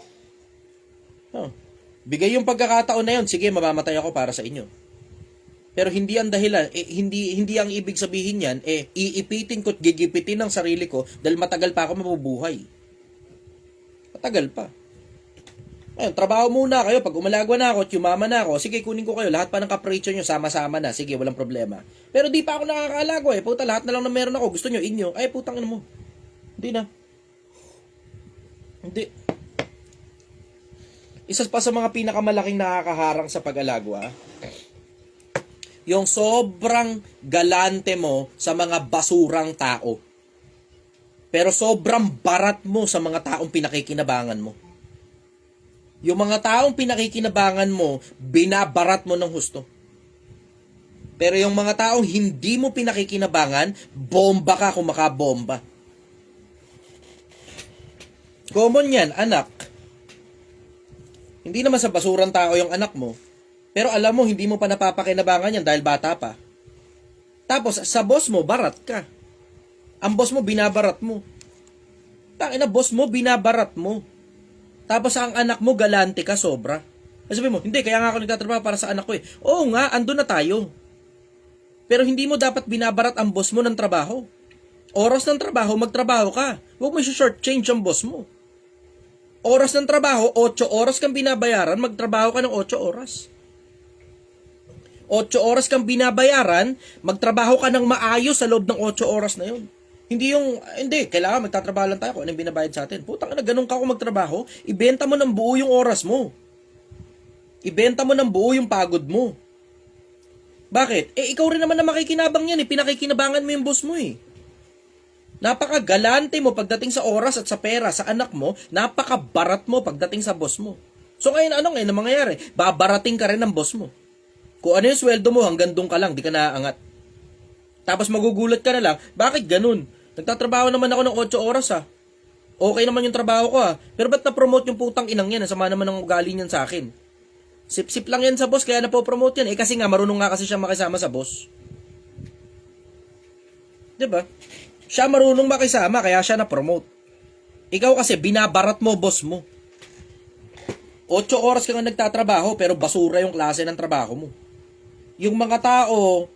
Bigay yung pagkakataon na yun, sige, mamamatay ako para sa inyo. Pero hindi ang dahilan, hindi ang ibig sabihin yan, iipitin ko at gigipitin ng sarili ko dahil matagal pa ako mabubuhay. Matagal pa. Ayun, trabaho muna kayo. Pag umalagwa na ako at yumama na ako, sige, kunin ko kayo. Lahat pa ng kapritsyo nyo, sama-sama na. Sige, walang problema. Pero di pa ako nakakaalagwa eh. Puta, lahat na lang na meron ako. Gusto nyo, inyo. Ay, putang ina mo. Hindi na. Hindi. Isa pa sa mga pinakamalaking nakakaharang sa pag-alagwa, yung sobrang galante mo sa mga basurang tao. Pero sobrang barat mo sa mga taong pinakikinabangan mo. Yung mga taong pinakikinabangan mo, binabarat mo ng husto. Pero yung mga taong hindi mo pinakikinabangan, bomba ka kung makabomba. Common yan, anak. Hindi naman sa basurang tao yung anak mo. Pero alam mo, hindi mo pa napapakinabangan yan dahil bata pa. Tapos, sa boss mo, barat ka. Ang boss mo, binabarat mo. Tangina, boss mo, binabarat mo. Tapos ang anak mo, galante ka, sobra. Sabi mo, hindi, kaya nga ako nagtatrabaho para sa anak ko eh. Oo nga, andun na tayo. Pero hindi mo dapat binabarat ang boss mo ng trabaho. Oras ng trabaho, magtrabaho ka. Huwag mo short change ang boss mo. Oras ng trabaho, 8 oras kang binabayaran, magtrabaho ka ng 8 oras. 8 oras kang binabayaran, magtrabaho ka ng maayos sa loob ng 8 oras na yun. Hindi, kailangan magtatrabaho lang tayo kung anong binabayad sa atin. Putang ina, ganun ka kung magtrabaho, ibenta mo ng buo yung oras mo. Ibenta mo ng buo yung pagod mo. Bakit? Ikaw rin naman na makikinabang yan, pinakikinabangan mo yung boss mo eh. Napakagalante mo pagdating sa oras at sa pera sa anak mo, napakabarat mo pagdating sa boss mo. So ngayon, ano ngayon ang mangyayari? Babarating ka rin ng boss mo. Kung ano yung sweldo mo, hanggang doon ka lang, di ka naaangat. Tapos magugulat ka na lang, bakit ganun? Nagtatrabaho naman ako ng 8 oras Okay naman yung trabaho ko Pero ba't na-promote yung putang inang yan? Sama naman ang ugali niyan sa akin. Sip-sip lang yan sa boss, kaya napopromote yan. Kasi nga, marunong nga kasi siya makisama sa boss. Diba? Siya marunong makisama, kaya siya na-promote. Ikaw kasi, binabarat mo boss mo. 8 oras ka nga nagtatrabaho, pero basura yung klase ng trabaho mo. Yung mga tao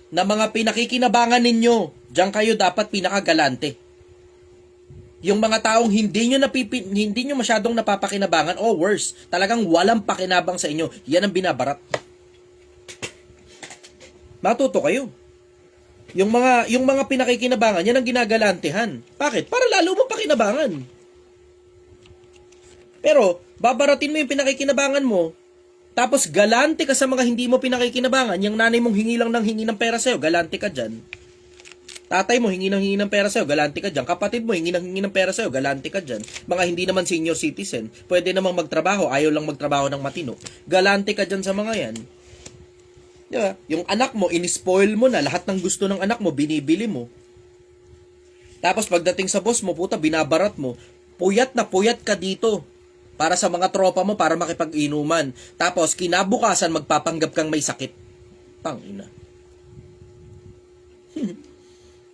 na mga pinakikinabangan ninyo, diyan kayo dapat pinakagalante. Yung mga taong hindi nyo masyadong napapakinabangan, o worse, talagang walang pakinabang sa inyo, yan ang binabarat. Matuto kayo. Yung mga pinakikinabangan, yan ang ginagalantehan. Bakit? Para lalo mo pakinabangan. Pero, babaratin mo yung pinakikinabangan mo, tapos galante ka sa mga hindi mo pinakikinabangan, yung nanay mong hingi lang ng hingi ng pera sa'yo, galante ka dyan. Tatay mo, hingi ng pera sa'yo, galante ka dyan. Kapatid mo, hingi ng pera sa'yo, galante ka dyan. Mga hindi naman senior citizen, pwede namang magtrabaho, ayaw lang magtrabaho ng matino. Galante ka dyan sa mga yan. Diba? Yung anak mo, inispoil mo na, lahat ng gusto ng anak mo, binibili mo. Tapos pagdating sa boss mo, puta, binabarat mo. Puyat na puyat ka dito para sa mga tropa mo, para makipag-inuman. Tapos, kinabukasan, magpapanggap kang may sakit. Tangina.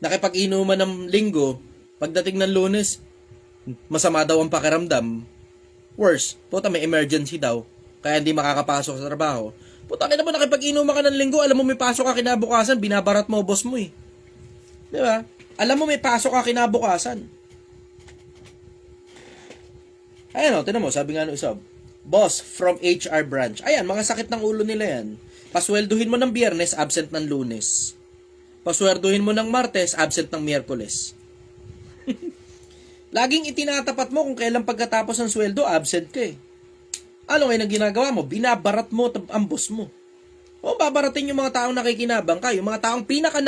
Nakipag-inuman ng linggo, pagdating ng Lunes, masama daw ang pakiramdam. Worse, puta, may emergency daw, kaya hindi makakapasok sa trabaho. Puta, kaya naman nakipag-inuman ka ng linggo, alam mo may pasok ka kinabukasan, binabarat mo boss mo Di ba? Alam mo may pasok ka kinabukasan. Ayan tinan mo, sabi nga ng isa, boss from HR branch. Ayan, mga sakit ng ulo nila yan. Paswelduhin mo ng Biyernes, absent ng Lunes. Paswerduhin mo ng Martes, absent ng Miyerkules. Laging itinatapat mo kung kailan pagkatapos ng sweldo, absent ka Ano ngayon ang ginagawa mo? Binabarat mo ang boss mo. O babaratin yung mga taong nakikinabang ka, yung mga taong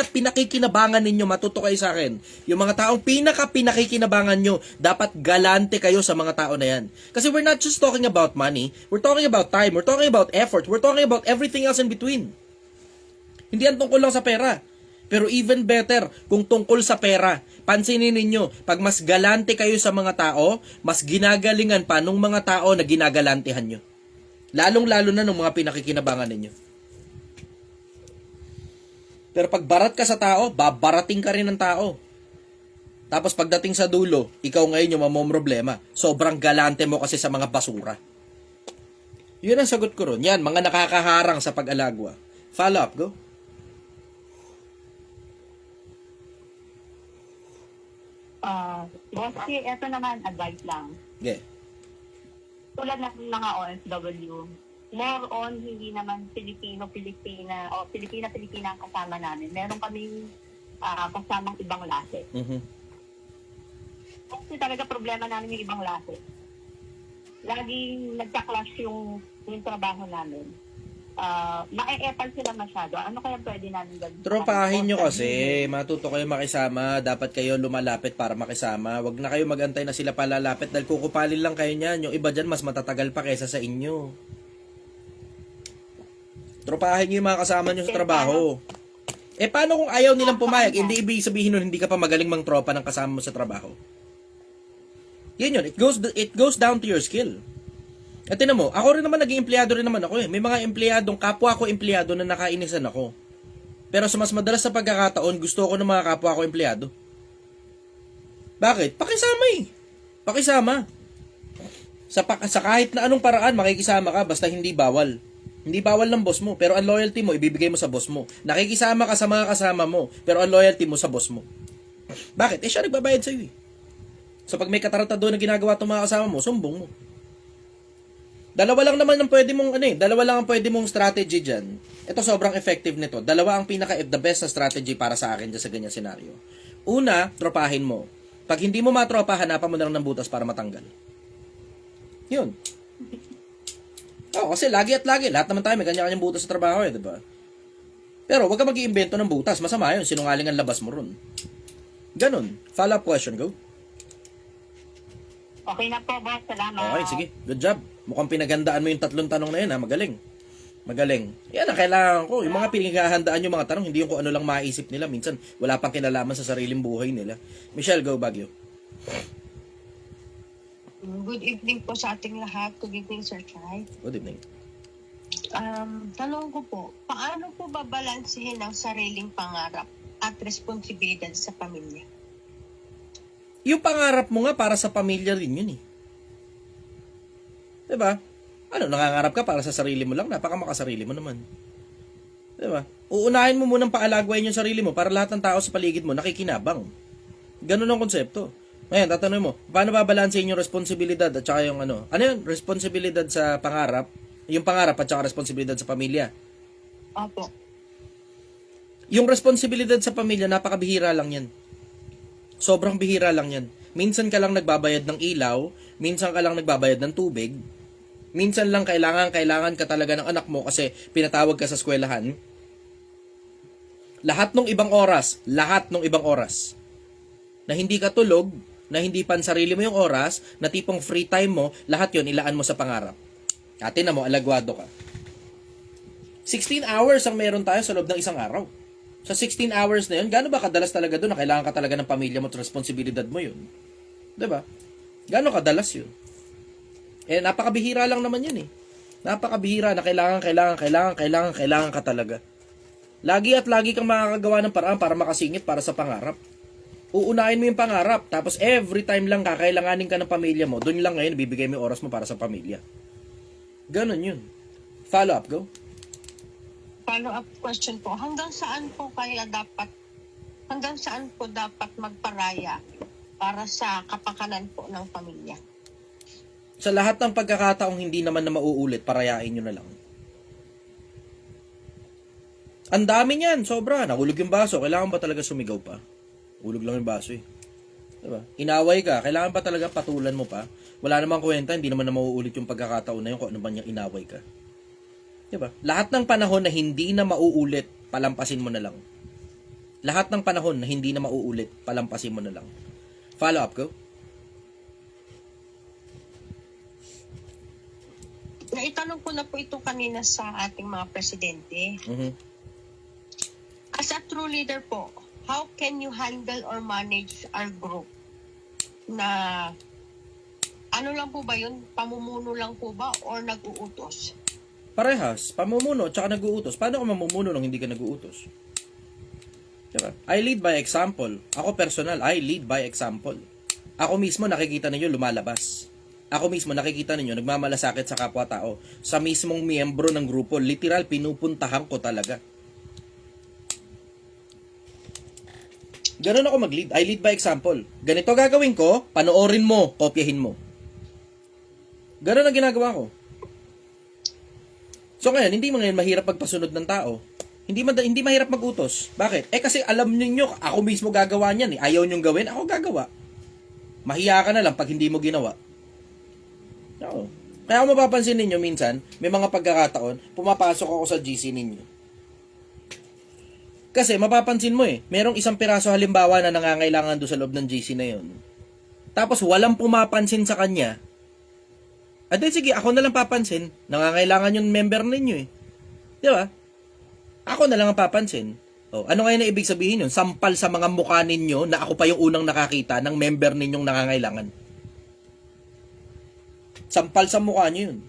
pinakikinabangan ninyo, matuto kayo sa akin. Yung mga taong pinakikinabangan nyo, dapat galante kayo sa mga tao na yan. Kasi we're not just talking about money, we're talking about time, we're talking about effort, we're talking about everything else in between. Hindi yan tungkol lang sa pera. Pero even better, kung tungkol sa pera, pansinin ninyo, pag mas galante kayo sa mga tao, mas ginagalingan pa nung mga tao na ginagalantehan nyo. Lalong-lalo na nung mga pinakikinabangan ninyo. Pero pag barat ka sa tao, babarating ka rin ng tao. Tapos pagdating sa dulo, ikaw ngayon yung mamomroblema. Sobrang galante mo kasi sa mga basura. Yun ang sagot ko ron. Yan, mga nakakaharang sa pag-alagwa. Follow up, go. Boss, ito naman, advice lang. Okay. Tulad ng mga OFW, more on hindi naman Pilipino-Pilipina o Pilipina-Pilipina ang kasama namin. Meron kaming kasamang ibang lase. Mm-hmm. Kasi talaga problema namin yung ibang lase. Laging nagka-clash yung trabaho namin. Mae-epal sila masyado. Ano kaya pwede namin gawin? Tropahin nyo kasi, matuto kayo makisama, dapat kayo lumalapit para makisama. Wag na kayo magantay na sila palalapit dahil kukupalin lang kayo niyan. Yung iba dyan mas matatagal pa kaysa sa inyo. Tropahin nyo yung mga kasama nyo sa trabaho. Paano kung ayaw nilang pumayag? Hindi ibig sabihin nun hindi ka pa magaling mang tropa ng kasama mo sa trabaho. Yan yun. It goes down to your skill. At tinan mo, ako rin naman naging empleyado rin naman ako May mga empleyadong, kapwa ko empleyado na nakainisan ako. Pero sa mas madalas sa pagkakataon, gusto ko ng mga kapwa ko empleyado. Bakit? Pakisama Pakisama. Sa kahit na anong paraan, makikisama ka basta hindi bawal. Hindi bawal ng boss mo, pero ang loyalty mo, ibibigay mo sa boss mo. Nakikisama ka sa mga kasama mo, pero ang loyalty mo sa boss mo. Bakit? Siya nagbabayad sa'yo So pag may kataratado na ginagawa itong mga kasama mo, sumbong mo. Dalawa lang ang pwede mong strategy dyan. Ito sobrang effective nito. Dalawa ang the best na strategy para sa akin dyan sa ganyan senaryo. Una, tropahin mo. Pag hindi mo matropa, hanapan mo na lang ng butas para matanggal. Yun. Kasi lagi, lahat naman tayo may kanya-kanyang butas sa trabaho di ba? Pero wag ka mag-iimbento ng butas, masama yun, sinungaling ang labas mo ron. Ganon. Follow-up question, go. Okay na po, boss. Salamat. Okay, sige. Good job. Mukhang pinaghandaan mo yung 3 tanong na yun, ha? Magaling. Magaling. Yan ang kailangan ko. Yung mga pinaghahandaan yung mga tanong, hindi yung kung ano lang maisip nila. Minsan, wala pang kinalaman sa sariling buhay nila. Michelle, go, Baguio. Good evening po sa ating lahat. Good evening, Sir Chai. Good evening. Tanong ko po, paano po babalansihin ang sariling pangarap at responsibilidad sa pamilya? Yung pangarap mo nga para sa pamilya rin yun, eh. Diba? Ano, nangangarap ka para sa sarili mo lang? Napakamakasarili mo naman. Diba? Uunahin mo munang paalagwayin yung sarili mo para lahat ng tao sa paligid mo nakikinabang. Ganun ang konsepto. Ngayon, tatanungin mo, paano babalansin yung responsibilidad at saka yung ano? Ano yun? Responsibilidad sa pangarap, yung pangarap at saka responsibilidad sa pamilya. Opo. Yung responsibilidad sa pamilya, napakabihira lang yan. Sobrang bihira lang yan. Minsan ka lang nagbabayad ng ilaw, minsan ka lang nagbabayad ng tubig, minsan lang kailangan ka talaga ng anak mo kasi pinatawag ka sa eskwelahan. Lahat ng ibang oras, na hindi ka tulog, na hindi pansarili mo yung oras, na tipong free time mo, lahat yon ilaan mo sa pangarap. Ate na mo, alagwado ka. 16 hours ang meron tayo sa loob ng isang araw. Sa 16 hours na yun, gaano ba kadalas talaga doon na kailangan ka talaga ng pamilya mo at responsibilidad mo yun? Diba? Gaano kadalas yun? Eh, napakabihira lang naman yun eh. Napakabihira na kailangan ka talaga. Lagi at lagi kang makakagawa ng paraan para makasingit para sa pangarap. Uunahin mo yung pangarap, tapos every time lang kakailanganin ka ng pamilya mo, doon lang ngayon bibigay mo yung oras mo para sa pamilya. Ganon yun. Follow up, go. Follow-up question po, hanggang saan po dapat magparaya para sa kapakanan po ng pamilya? Sa lahat ng pagkakataong hindi naman na mauulit, parayain nyo na lang. Ang dami niyan, sobra. Nahulog yung baso, kailangan ba talaga sumigaw pa? Hulog lang yung baso eh. Diba? Inaway ka, kailangan pa talaga patulan mo pa? Wala namang kwenta, hindi naman na mauulit yung pagkakataon na yun kung ano ba niyang inaway ka. Diba? Lahat ng panahon na hindi na mauulit, palampasin mo na lang. Lahat ng panahon na hindi na mauulit, palampasin mo na lang. Follow up, go. Naitanong ko na po ito kanina sa ating mga presidente. As a true leader po, how can you handle or manage our group? Na ano lang po ba yun? Pamumuno lang po ba or nag-uutos? Parehas, pamumuno at saka nag-uutos. Paano ka mamumuno nung hindi ka nag-uutos? Diba? I lead by example. Ako personal, I lead by example. Ako mismo nakikita ninyo lumalabas. Ako mismo nakikita ninyo nagmamalasakit sa kapwa-tao. Sa mismong miyembro ng grupo, literal pinupuntahan ko talaga. Ganun ako mag-lead. I lead by example. Ganito gagawin ko, panoorin mo, kopyahin mo. Ganun ang ginagawa ko. So ngayon, hindi ngayon mahirap magpasunod ng tao. Hindi mahirap mag-utos. Bakit? Kasi alam niyo ako mismo gagawa niyan eh. Ayaw niyong gawin, ako gagawa. Mahiya ka na lang pag hindi mo ginawa. Oo. Kaya kung mapapansin ninyo minsan, may mga pagkakataon, pumapasok ako sa GC ninyo. Kasi mapapansin mo eh, merong isang piraso halimbawa na nangangailangan doon sa loob ng GC na yon. Tapos walang pumapansin sa kanya. Sige, ako na lang papansin. Nangangailangan yung member ninyo eh. Di ba? Ako na lang ang papansin. Ano ngayon na ibig sabihin yun? Sampal sa mga mukha ninyo na ako pa yung unang nakakita ng member ninyong nangangailangan. Sampal sa mukha nyo yun.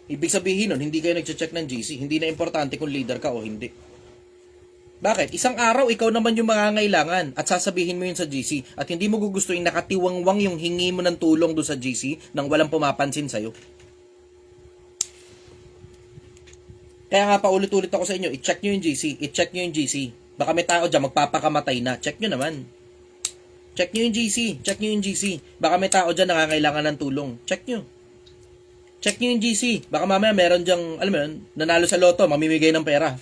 Ibig sabihin nun, hindi kayo nag-check ng GC. Hindi na importante kung leader ka o hindi. Bakit? Isang araw, ikaw naman yung mangangailangan at sasabihin mo yun sa GC at hindi mo gugustuhin nakatiwangwang yung hingi mo ng tulong doon sa GC nang walang pumapansin sa'yo. Kaya nga paulit-ulit ako sa inyo, i-check nyo yung GC, i-check nyo yung GC. Baka may tao dyan, magpapakamatay na. Check nyo naman. Check nyo yung GC, check nyo yung GC. Baka may tao dyan nangangailangan ng tulong. Check nyo. Check nyo yung GC. Baka mamaya meron dyang, alam mo yun, nanalo sa loto, mamimigay ng pera.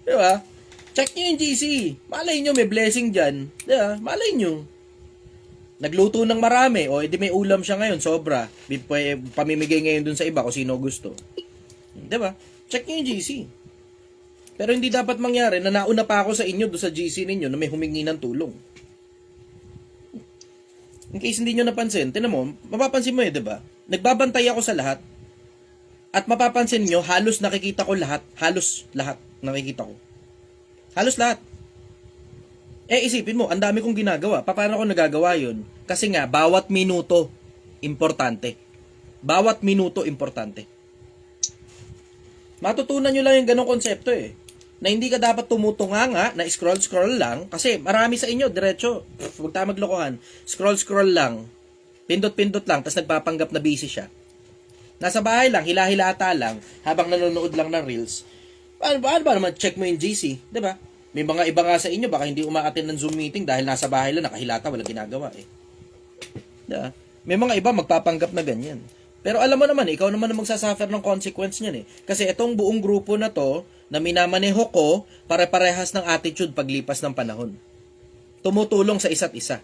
Diba? Check nyo yung GC. Malay nyo, may blessing dyan. Diba? Malay nyo. Nagluto ng marami. O, edi may ulam siya ngayon, sobra. Pamimigay ngayon dun sa iba kung sino gusto. Diba? Check nyo yung GC. Pero hindi dapat mangyari na nauna pa ako sa inyo doon sa GC ninyo na may humingi ng tulong. In case hindi nyo napansin, tinan mo, mapapansin mo di ba? Nagbabantay ako sa lahat. At mapapansin nyo, halos nakikita ko lahat. Halos lahat nakikita ko. Halos lahat. Isipin mo, ang dami kong ginagawa. Paano ko nagagawa yun? Kasi nga, bawat minuto, importante. Bawat minuto, importante. Matutunan nyo lang yung ganong konsepto na hindi ka dapat tumutunganga na scroll lang kasi marami sa inyo diretso, huwag tayo maglokohan, scroll lang, pindot lang, tapos nagpapanggap na busy siya. Nasa bahay lang, hila-hilata lang habang nanonood lang ng reels. Paano ba naman check mo yung GC, 'di ba? May mga iba nga sa inyo baka hindi umaattend ng Zoom meeting dahil nasa bahay lang nakahilata, walang ginagawa Diba? May mga iba magpapanggap na ganyan. Pero alam mo naman, ikaw naman ang magsasuffer ng consequence niyan Kasi itong buong grupo na to, na minamaneho ko, pare-parehas ng attitude paglipas ng panahon. Tumutulong sa isa't isa.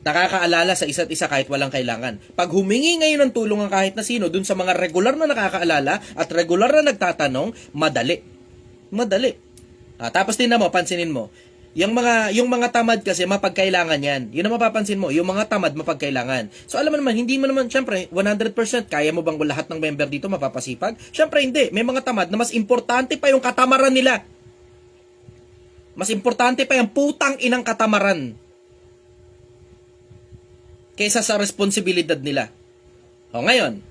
Nakakaalala sa isa't isa kahit walang kailangan. Pag humingi ngayon ng tulong ang kahit na sino, dun sa mga regular na nakakaalala at regular na nagtatanong, madali. Madali. Tapos din mo, pansinin mo, yung mga tamad kasi mapagkailangan yan. Yun ang mapapansin mo, yung mga tamad mapagkailangan. So alam mo naman, hindi mo naman, syempre, 100% kaya mo bang lahat ng member dito mapapasipag? Syempre hindi. May mga tamad na mas importante pa yung katamaran nila. Mas importante pa yung putang inang katamaran kaysa sa responsibilidad nila. Ngayon,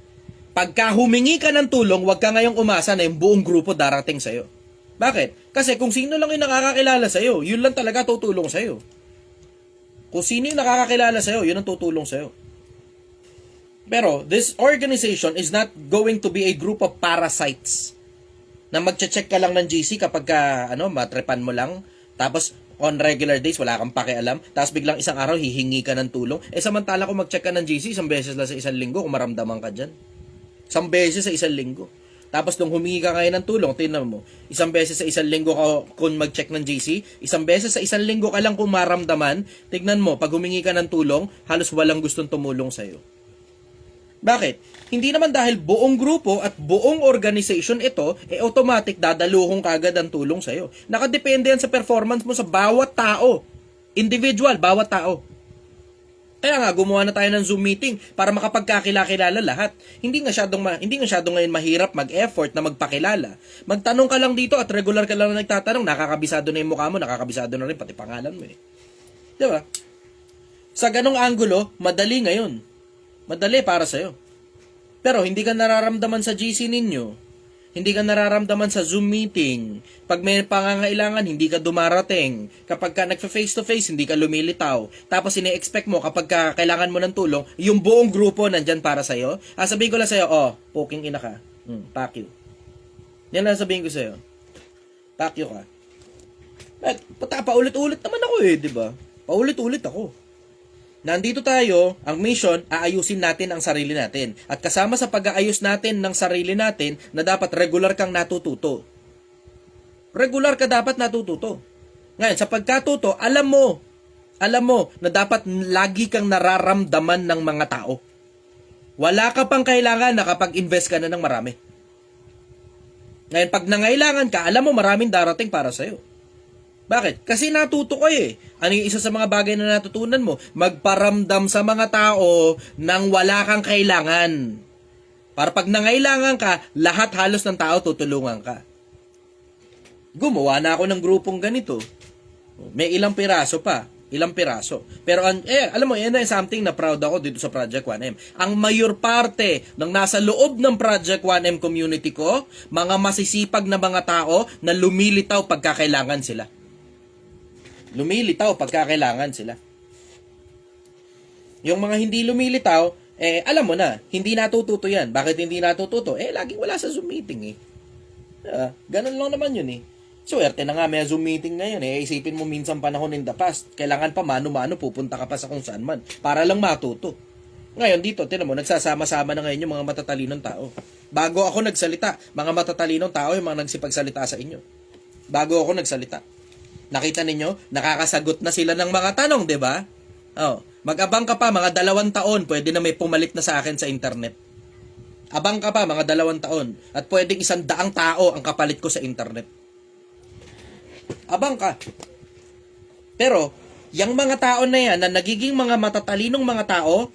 pagka humingi ka ng tulong, huwag ka ngayong umasa na yung buong grupo darating sa'yo. Bakit? Kasi kung sino lang yung nakakakilala sa'yo, yun lang talaga tutulong sa'yo. Kung sino yung nakakakilala sa'yo, yun ang tutulong sa'yo. Pero, this organization is not going to be a group of parasites na magche-check ka lang ng GC kapag matrepan mo lang, tapos on regular days, wala kang pakialam, tapos biglang isang araw, hihingi ka ng tulong. Samantala kung mag-check ka ng GC, isang beses lang sa isang linggo, kung maramdaman ka dyan. Isang beses sa isang linggo. Tapos nung humingi ka ngayon ng tulong, tingnan mo, isang beses sa isang linggo ka kung mag-check ng GC, isang beses sa isang linggo ka lang kung maramdaman, tignan mo, pag humingi ka ng tulong, halos walang gustong tumulong sa'yo. Bakit? Hindi naman dahil buong grupo at buong organization ito, automatic dadaluhong kagad ang tulong sa'yo. Nakadepende yan sa performance mo sa bawat tao. Individual, bawat tao. Kaya nga, gumawa na tayo ng Zoom meeting para makapagkakilala lahat. Hindi nga syadong ngayon mahirap mag-effort na magpakilala. Magtanong ka lang dito at regular ka lang na nagtatanong, nakakabisado na yung mukha mo, nakakabisado na rin pati pangalan mo Diba? Sa ganong angulo, madali ngayon. Madali para sa'yo. Pero hindi ka nararamdaman sa GC ninyo. Hindi ka nararamdaman sa Zoom meeting. Pag may pangangailangan, hindi ka dumarating. Kapag ka nagfa-face to face, hindi ka lumilitaw. Tapos ine-expect mo kapag ka kailangan mo ng tulong, yung buong grupo nandyan para sa'yo. Sabihin ko lang sa'yo, poking ina ka. Fuck you. Yan lang sabihin ko sa'yo. Fuck you ka. Paulit-ulit naman ako di ba? Paulit-ulit ako. Nandito tayo, ang mission, aayusin natin ang sarili natin. At kasama sa pag-aayos natin ng sarili natin, na dapat regular kang natututo. Regular ka dapat natututo. Ngayon, sa pagkatuto, alam mo na dapat lagi kang nararamdaman ng mga tao. Wala ka pang kailangan na kapag-invest ka na ng marami. Ngayon, pag nangailangan ka, alam mo maraming darating para sa'yo. Bakit? Kasi natuto ko Ano yung isa sa mga bagay na natutunan mo? Magparamdam sa mga tao nang wala kang kailangan. Para pag nangailangan ka, lahat halos ng tao tutulungan ka. Gumawa na ako ng grupong ganito. May ilang piraso pa. Pero alam mo, yan ay something na proud ako dito sa Project 1M. Ang mayor parte ng nasa loob ng Project 1M community ko, mga masisipag na mga tao na lumilitaw pagkakailangan sila. Yung mga hindi lumilitaw, alam mo na, hindi natututo yan. Bakit hindi natututo? Laging wala sa Zoom meeting ganun lang naman yun Swerte na nga may Zoom meeting ngayon Isipin mo minsan panahon in the past, kailangan pa mano-mano, pupunta ka pa sa kung saan man para lang matuto. Ngayon dito, tinan mo, nagsasama-sama na ngayon yung mga matatalinong tao. Bago ako nagsalita, mga matatalinong tao yung mga nagsipagsalita sa inyo. Bago ako nagsalita. Nakita ninyo, nakakasagot na sila ng mga tanong, di ba? Mag-abang ka pa, mga 2 taon, pwede na may pumalit na sa akin sa internet. Abang ka pa, mga 2 taon, at pwedeng 100 tao ang kapalit ko sa internet. abang ka. Pero, yung mga tao na yan, na nagiging mga matatalinong mga tao,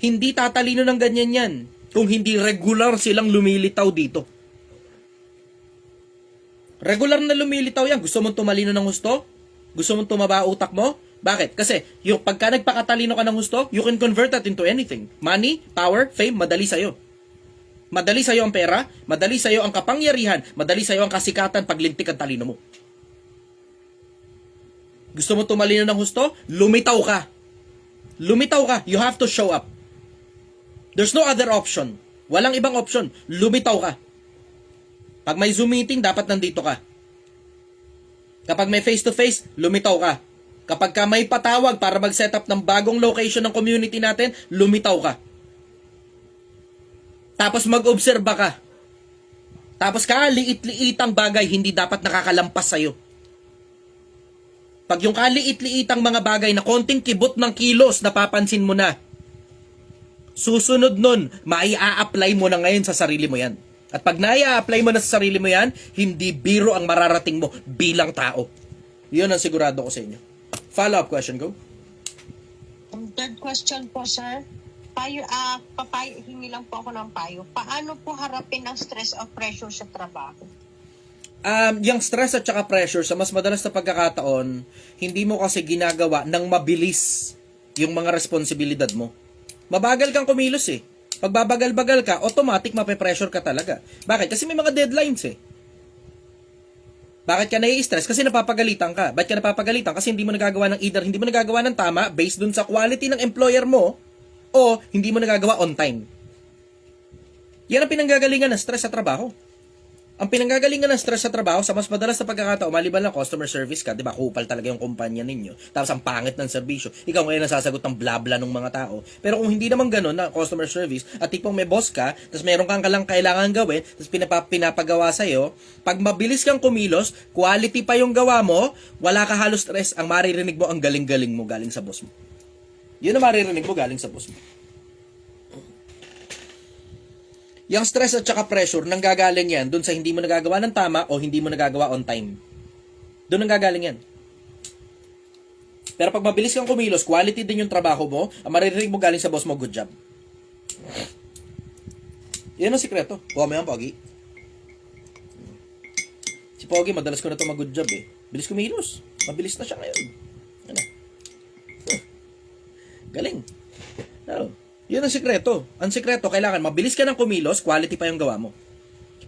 hindi tatalino ng ganyan yan kung hindi regular silang lumilitaw dito. Regular na lumilitaw yan. Gusto mong tumalino ng husto? Gusto mong tumaba utak mo? Bakit? Kasi yung pagka nagpakatalino ka ng husto, you can convert that into anything. Money, power, fame, madali sa'yo. Madali sa'yo ang pera, madali sa'yo ang kapangyarihan, madali sa'yo ang kasikatan paglintik ang talino mo. Gusto mo tumalino ng husto? Lumitaw ka. Lumitaw ka. You have to show up. There's no other option. Walang ibang option. Lumitaw ka. Pag may Zoom meeting, dapat nandito ka. Kapag may face-to-face, lumitaw ka. Kapag ka may patawag para mag-set up ng bagong location ng community natin, lumitaw ka. Tapos mag-obserba ka. Tapos kaliit-liitang bagay, hindi dapat nakakalampas sa'yo. Pag yung kaliit-liitang mga bagay na konting kibot ng kilos, napapansin mo na, susunod nun, mai-a-apply mo na ngayon sa sarili mo yan. At pag nai-apply mo na sa sarili mo yan, hindi biro ang mararating mo bilang tao. Yun ang sigurado ko sa inyo. Follow-up question, go. Third question po, sir. Hingi lang po ako ng payo. Paano po harapin ang stress o pressure sa trabaho? Yung stress at saka pressure, sa mas madalas na pagkakataon, hindi mo kasi ginagawa ng mabilis yung mga responsibilidad mo. Mabagal kang kumilos eh. Pag babagal-bagal ka, automatic mape-pressure ka talaga. Bakit? Kasi may mga deadlines eh. Bakit ka nai-stress? Kasi napapagalitan ka. Bakit ka napapagalitan? Kasi hindi mo nagagawa ng either, hindi mo nagagawa ng tama based dun sa quality ng employer mo o hindi mo nagagawa on time. Yan ang pinanggagalingan ng stress sa trabaho. Ang pinanggagalingan ng stress sa trabaho, sa mas madalas na pagkakataon, maliban lang customer service ka, di ba, kupal talaga yung kumpanya ninyo. Tapos ang pangit ng serbisyo. Ikaw ngayon nasasagot ng blabla ng mga tao. Pero kung hindi naman ganun na customer service, at tipong may boss ka, tapos meron kang kalang kailangan gawin, tapos pinapagawa sa'yo, pag mabilis kang kumilos, quality pa yung gawa mo, wala ka halos stress, ang maririnig mo, ang galing-galing mo galing sa boss mo. Yun ang maririnig mo galing sa boss mo. Yung stress at saka pressure, nanggagaling yan dun sa hindi mo nagagawa ng tama o hindi mo nagagawa on time. Dun nanggagaling yan. Pero pag mabilis kang kumilos, quality din yung trabaho mo, ang maririnig mo galing sa boss mo, good job. Yan ang sikreto. Huwag mo yan, Pogi. Si Pogi, madalas ko na ito mag-good job eh. Bilis kumilos. Mabilis na siya ngayon. Ano? Galing. Ano? Yun ang sikreto. Ang sikreto, kailangan mabilis ka ng kumilos, quality pa yung gawa mo.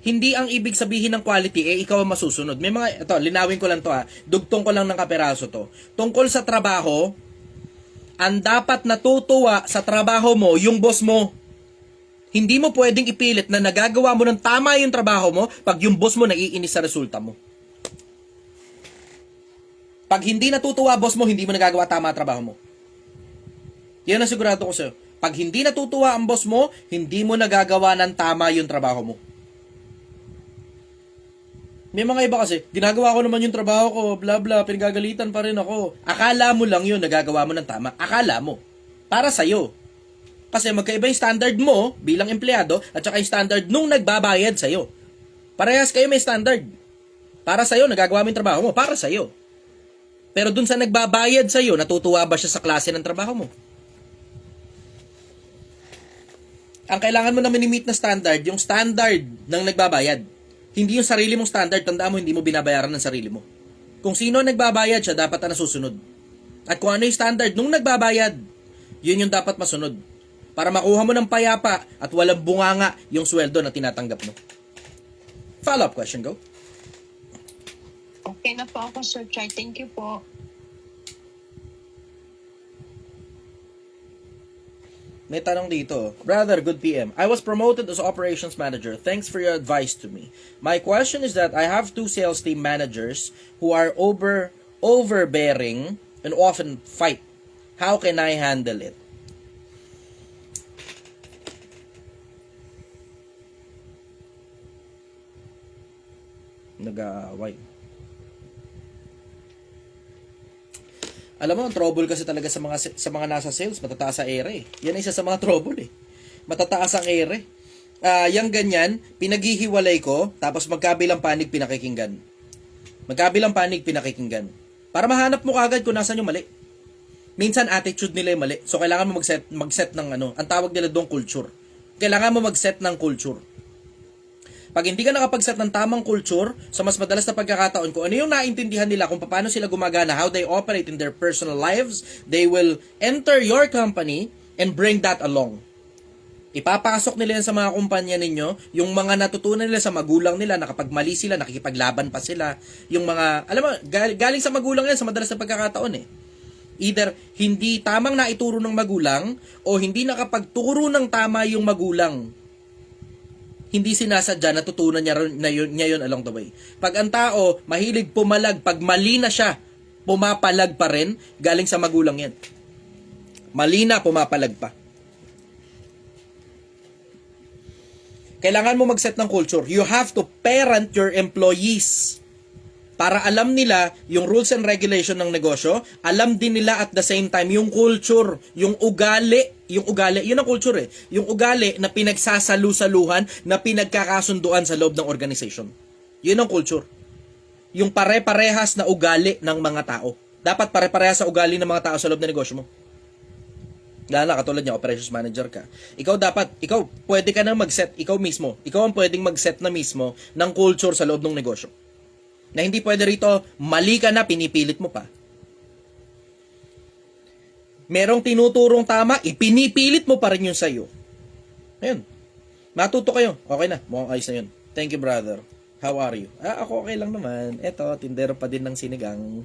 Hindi ang ibig sabihin ng quality, ikaw ang masusunod. May mga, ito, linawin ko lang to ha. Dugtong ko lang ng kaperaso to. Tungkol sa trabaho, ang dapat natutuwa sa trabaho mo, yung boss mo. Hindi mo pwedeng ipilit na nagagawa mo ng tama yung trabaho mo pag yung boss mo naiinis sa resulta mo. Pag hindi natutuwa boss mo, hindi mo nagagawa tama ang trabaho mo. Yan ang sigurado ko sa'yo. Pag hindi natutuwa ang boss mo, hindi mo nagagawa ng tama yung trabaho mo. May mga iba kasi, ginagawa ko naman yung trabaho ko, bla bla, pinagagalitan pa rin ako. Akala mo lang yun, nagagawa mo ng tama. Akala mo. Para sa'yo. Kasi magkaiba yung standard mo bilang empleyado at saka yung standard nung nagbabayad sa'yo. Parehas kayo may standard. Para sa'yo, nagagawa mo yung trabaho mo. Para sa'yo. Pero dun sa nagbabayad sa'yo, natutuwa ba siya sa klase ng trabaho mo? Ang kailangan mo na minimit na standard, yung standard ng nagbabayad. Hindi yung sarili mong standard, tandaan mo, hindi mo binabayaran ng sarili mo. Kung sino ang nagbabayad siya, dapat na nasusunod. At kung ano yung standard nung nagbabayad, yun yung dapat masunod. Para makuha mo ng payapa at walang bunganga yung sweldo na tinatanggap mo. Follow-up question, go. Okay na po ako, Sir Chai. Thank you po. May tanong dito. Brother, good PM. I was promoted as operations manager. Thanks for your advice to me. My question is that I have 2 sales team managers who are overbearing and often fight. How can I handle it? Nag-away. Alam mo, ang trouble kasi talaga sa mga nasa sales, matataas sa ere. Yan ay isa sa mga trouble eh. Matataas ang ere. Yang ganyan, pinaghihiwalay ko, tapos magkabilang panig pinakikinggan. Magkabilang panig, pinakikinggan. Para mahanap mo kagad kung nasan yung mali. Minsan, attitude nila yung mali. So, kailangan mo mag-set ng ang tawag nila doon, culture. Kailangan mo mag-set ng culture. Pag hindi ka nakapag-set ng tamang culture, sa mas madalas na pagkakataon, kung ano yung naintindihan nila, kung paano sila gumagana, how they operate in their personal lives, they will enter your company and bring that along. Ipapasok nila yan sa mga kumpanya ninyo, yung mga natutunan nila sa magulang nila, na kapag mali sila, nakikipaglaban pa sila. Yung mga, alam mo, galing sa magulang yan sa madalas na pagkakataon eh. Either hindi tamang naituro ng magulang, o hindi nakapagturo ng tama yung magulang. Hindi sinasadya, natutunan niya yun along the way. Pag ang tao, mahilig pumalag, pag mali na siya, pumapalag pa rin, galing sa magulang yan. Mali na, pumapalag pa. Kailangan mo mag-set ng culture. You have to parent your employees para alam nila yung rules and regulation ng negosyo, alam din nila at the same time yung culture, yung ugali, yun ang culture eh. Yung ugali na pinagsasalu-saluhan, na pinagkakasunduan sa loob ng organization. Yun ang culture. Yung pare-parehas na ugali ng mga tao. Dapat pare-parehas sa ugali ng mga tao sa loob ng negosyo mo. Lalo na katulad niya, operations manager ka. Ikaw pwede ka nang mag-set, ikaw ang pwedeng mag-set na mismo ng culture sa loob ng negosyo. Na hindi pwede rito, mali ka na, pinipilit mo pa. Merong tinuturong tama, ipinipilit mo pa rin yun sa'yo. Ayun. Matuto kayo. Okay na, mukhang ayos na yun. Thank you, brother. How are you? Ako okay lang naman. Eto, tindero pa din ng sinigang.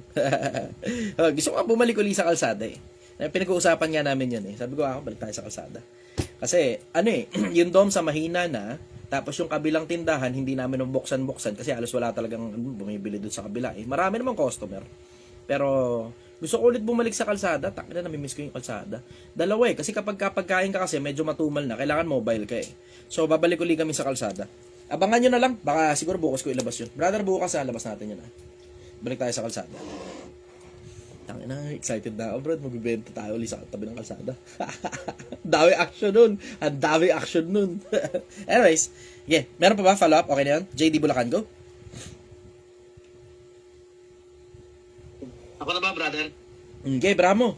Gusto ko bumalik ulit sa kalsada eh. Pinag-uusapan nga namin yun eh. Sabi ko, balik tayo sa kalsada. Kasi, yung dom sa mahina na, tapos yung kabilang tindahan, hindi namin buksan-buksan kasi halos wala talagang bumibili doon sa kabila eh. Marami namang customer. Pero, gusto ko ulit bumalik sa kalsada. Takina, namimiss ko yung kalsada. Dalawa eh, kasi kapag pagkain ka kasi, medyo matumal na, kailangan mobile ka eh. So, babalik ulit kami sa kalsada. Abangan nyo na lang, baka siguro bukas ko ilabas yun. Brother, bukas labas natin yun ah. Balik tayo sa kalsada. Tangina, excited na ako, bro. Magbibenta tayo ulit sa tabi ng kalsada. Dami action nun. Ang dami action nun. Anyways, yeah. Meron pa ba follow-up? Okay na yun? JD Bulacan, go. Ako na ba, brother? Okay, bravo.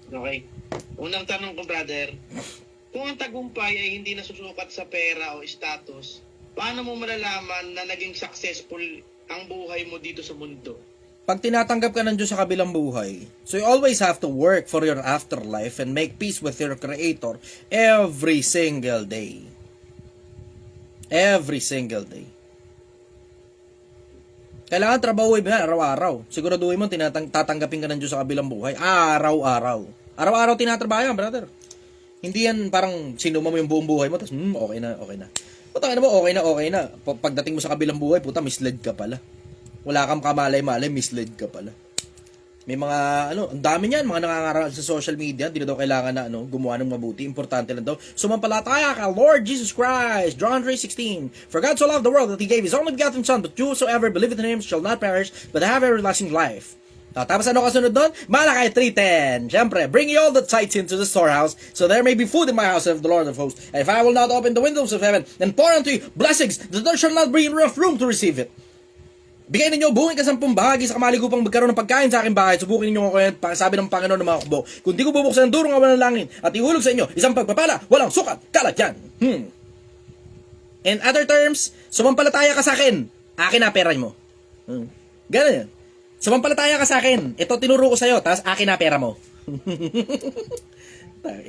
Okay. Unang tanong ko, brother. Kung ang tagumpay ay hindi nasusukat sa pera o status, paano mo malalaman na naging successful ang buhay mo dito sa mundo? Pag tinatanggap ka ng Diyos sa kabilang buhay, so you always have to work for your afterlife and make peace with your Creator every single day. Every single day. Kailangan trabahuin mo yan araw-araw. Siguraduhin mo tatanggapin ka ng Diyos sa kabilang buhay araw-araw. Araw-araw tinatrabaho yan, brother. Hindi yan parang sinuma mo yung buong buhay mo, tapos okay na. Putang ina mo, okay na. Pagdating mo sa kabilang buhay, puta, misled ka pala. Wala kang kamalay-malay, misled ka pala. May mga, ang dami niyan, mga nangangaral sa social media, hindi na daw kailangan na, gumawa ng mabuti, importante lang daw. Sumampalataya ka, Lord Jesus Christ, John 3:16. For God so loved the world that He gave His only begotten Son, that whosoever believeth in Him shall not perish, but have everlasting life. Tapos ano kasunod doon? Malakay 3:10. Siyempre, bring ye all the tithes into the storehouse, so there may be food in my house of the Lord of hosts. And if I will not open the windows of heaven, and pour unto you blessings, that there shall not be enough room to receive it. Bigay ninyo, buhin ka 10 bahagi sa kamaligupang magkaroon ng pagkain sa aking bahay. Subukin ninyo ako yan, sabi ng Panginoon ng mga kubo. Kung di ko bubuksan ang durong awan ng langit at ihulog sa inyo, isang pagpapala, walang sukat, kalat yan. In other terms, sumampalataya ka sa akin, akin na pera mo. Ganun yan. Sumampalataya ka sa akin, ito tinuro ko sa'yo, tapos akin na pera mo.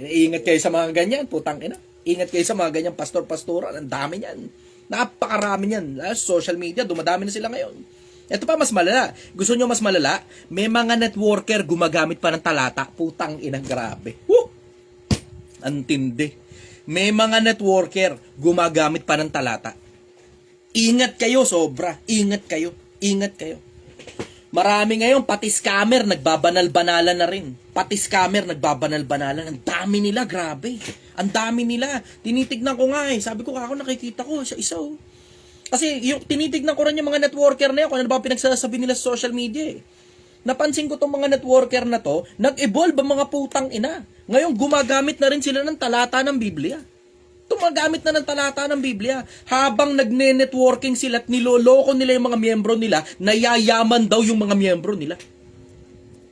Ingat kayo sa mga ganyan, putang ina. Ingat kayo sa mga ganyan pastor-pastoran, ang dami niyan. Napakarami niyan. Social media, dumadami na sila ngayon. Ito pa mas malala. Gusto nyo mas malala? May mga networker gumagamit pa ng talata. Putang inang grabe. Woo! Antindi. May mga networker gumagamit pa ng talata. Ingat kayo, sobra. Ingat kayo. Marami ngayon, pati scammer, nagbabanal-banalan na rin. Pati scammer, nagbabanal-banalan. Ang dami nila, grabe. Ang dami nila. Tinitignan ko nga eh. Sabi ko, ako nakikita ko, isa oh. Kasi yung tinitignan ko rin yung mga networker na yun, kung ano ba pinagsasabi nila sa social media eh. Napansin ko tong mga networker na to, nag-evolve ang mga putang ina. Ngayon, gumagamit na rin sila ng talata ng Biblia. Tumagamit na ng talata ng Biblia. Habang nagne-networking sila at niloloko nila yung mga miyembro nila, nayayaman daw yung mga miyembro nila.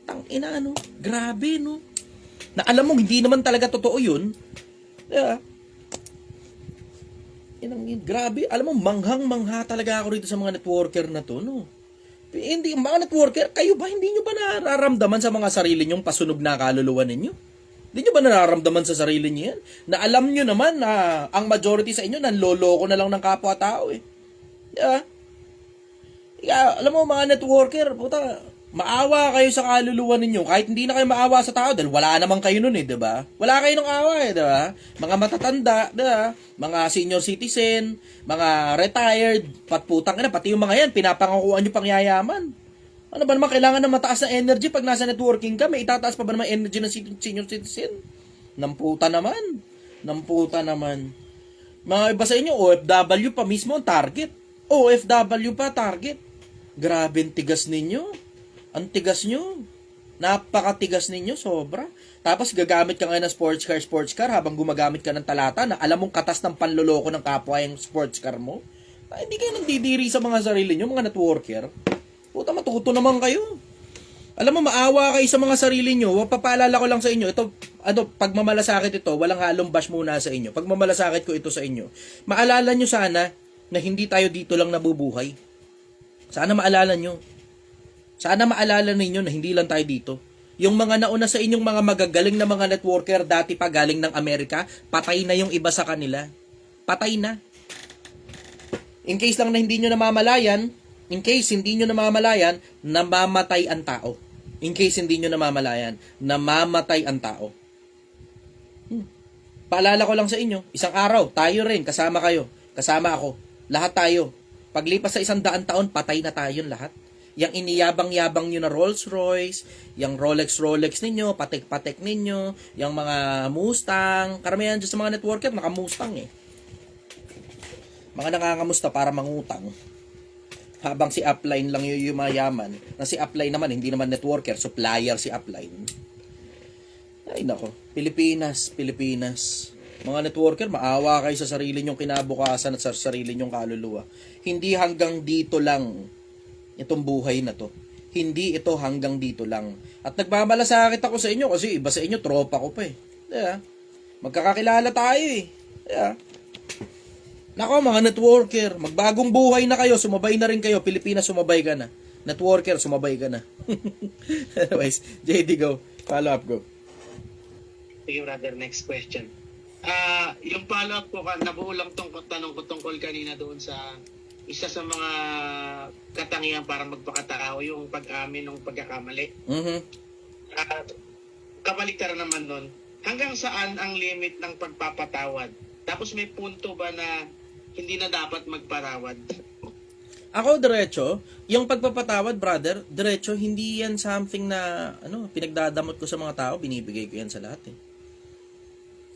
Tangina, no? Grabe, no? Na alam mo, hindi naman talaga totoo yun. Yeah. Grabe. Alam mo, manghang-mangha talaga ako rito sa mga networker na to, no? Hindi, mga networker, kayo ba, hindi nyo ba nararamdaman sa mga sarili nyong pasunog na kaluluwa ninyo? Hindi nyo ba nararamdaman sa sarili nyo yan? Na alam nyo naman na ang majority sa inyo, nanloloko na lang ng kapwa-tao eh. Yeah. Yeah, alam mo, mga networker, puta, maawa kayo sa kaluluwa ninyo. Kahit hindi na kayo maawa sa tao, dahil wala naman kayo nun eh, diba? Wala kayo ng awa eh, diba? Mga matatanda, diba? Mga senior citizen, mga retired, patputang na, pati yung mga yan, pinapangakuan nyo pang yayaman. Ano ba naman, kailangan ng mataas na energy pag nasa networking ka, may itataas pa ba naman energy ng senior citizen? Namputa naman. Namputa naman. Mga iba sa inyo, OFW pa mismo ang target. OFW pa target. Grabe ang tigas ninyo. Ang tigas nyo. Napakatigas ninyo, sobra. Tapos gagamit ka ngayon ng sports car habang gumagamit ka ng talata na alam mong katas ng panloloko ng kapwa yung sports car mo. Hindi kayo nagdidiri sa mga sarili nyo, mga networker. Puta, matuto naman kayo. Alam mo, maawa kayo sa mga sarili nyo. Papaalala ko lang sa inyo, ito, pagmamalasakit ito, walang halong bash muna sa inyo. Pagmamalasakit ko ito sa inyo. Maalala nyo sana na hindi tayo dito lang nabubuhay. Sana maalala nyo. Sana maalala ninyo na hindi lang tayo dito. Yung mga nauna sa inyong mga magagaling na mga networker dati pa galing ng Amerika, patay na yung iba sa kanila. Patay na. In case lang na hindi nyo namamalayan, namamatay ang tao. In case hindi nyo namamalayan, namamatay ang tao. Paalala ko lang sa inyo, isang araw, tayo rin, kasama kayo, kasama ako, lahat tayo. Paglipas sa 100 taon, patay na tayong lahat. Yang iniyabang-yabang nyo na Rolls Royce, yung Rolex ninyo, patek-patek ninyo, yung mga Mustang, karamihan dyan sa mga networker, naka-Mustang eh. Mga nangangamusta para mangutang. Habang si upline lang yung yumayaman. Na si upline naman, hindi naman networker, supplier si upline. Ay nako, Pilipinas. Mga networker, maawa kayo sa sarili nyong kinabukasan at sa sarili nyong kaluluwa. Hindi hanggang dito lang itong buhay na to. Hindi ito hanggang dito lang. At nagmamalasakit ako sa inyo kasi iba sa inyo, tropa ko pa eh. Diba? Magkakakilala tayo eh. Diba? Nako mga networker, magbagong buhay na kayo, sumabay na rin kayo, Pilipinas sumabay ka na. Networker, sumabay ka na. Anyways, JD go. Follow up go. Sige brother, next question. Yung follow up ko, nabuo lang tanong ko tungkol kanina doon sa isa sa mga katangian para magpakatao, yung pag-amin ng pagkakamali. Kabaliktaran naman nun, hanggang saan ang limit ng pagpapatawad? Tapos may punto ba na hindi na dapat magparawad? Ako, diretso, yung pagpapatawad, brother, diretso, hindi yan something na, pinagdadamot ko sa mga tao, binibigay ko yan sa lahat eh.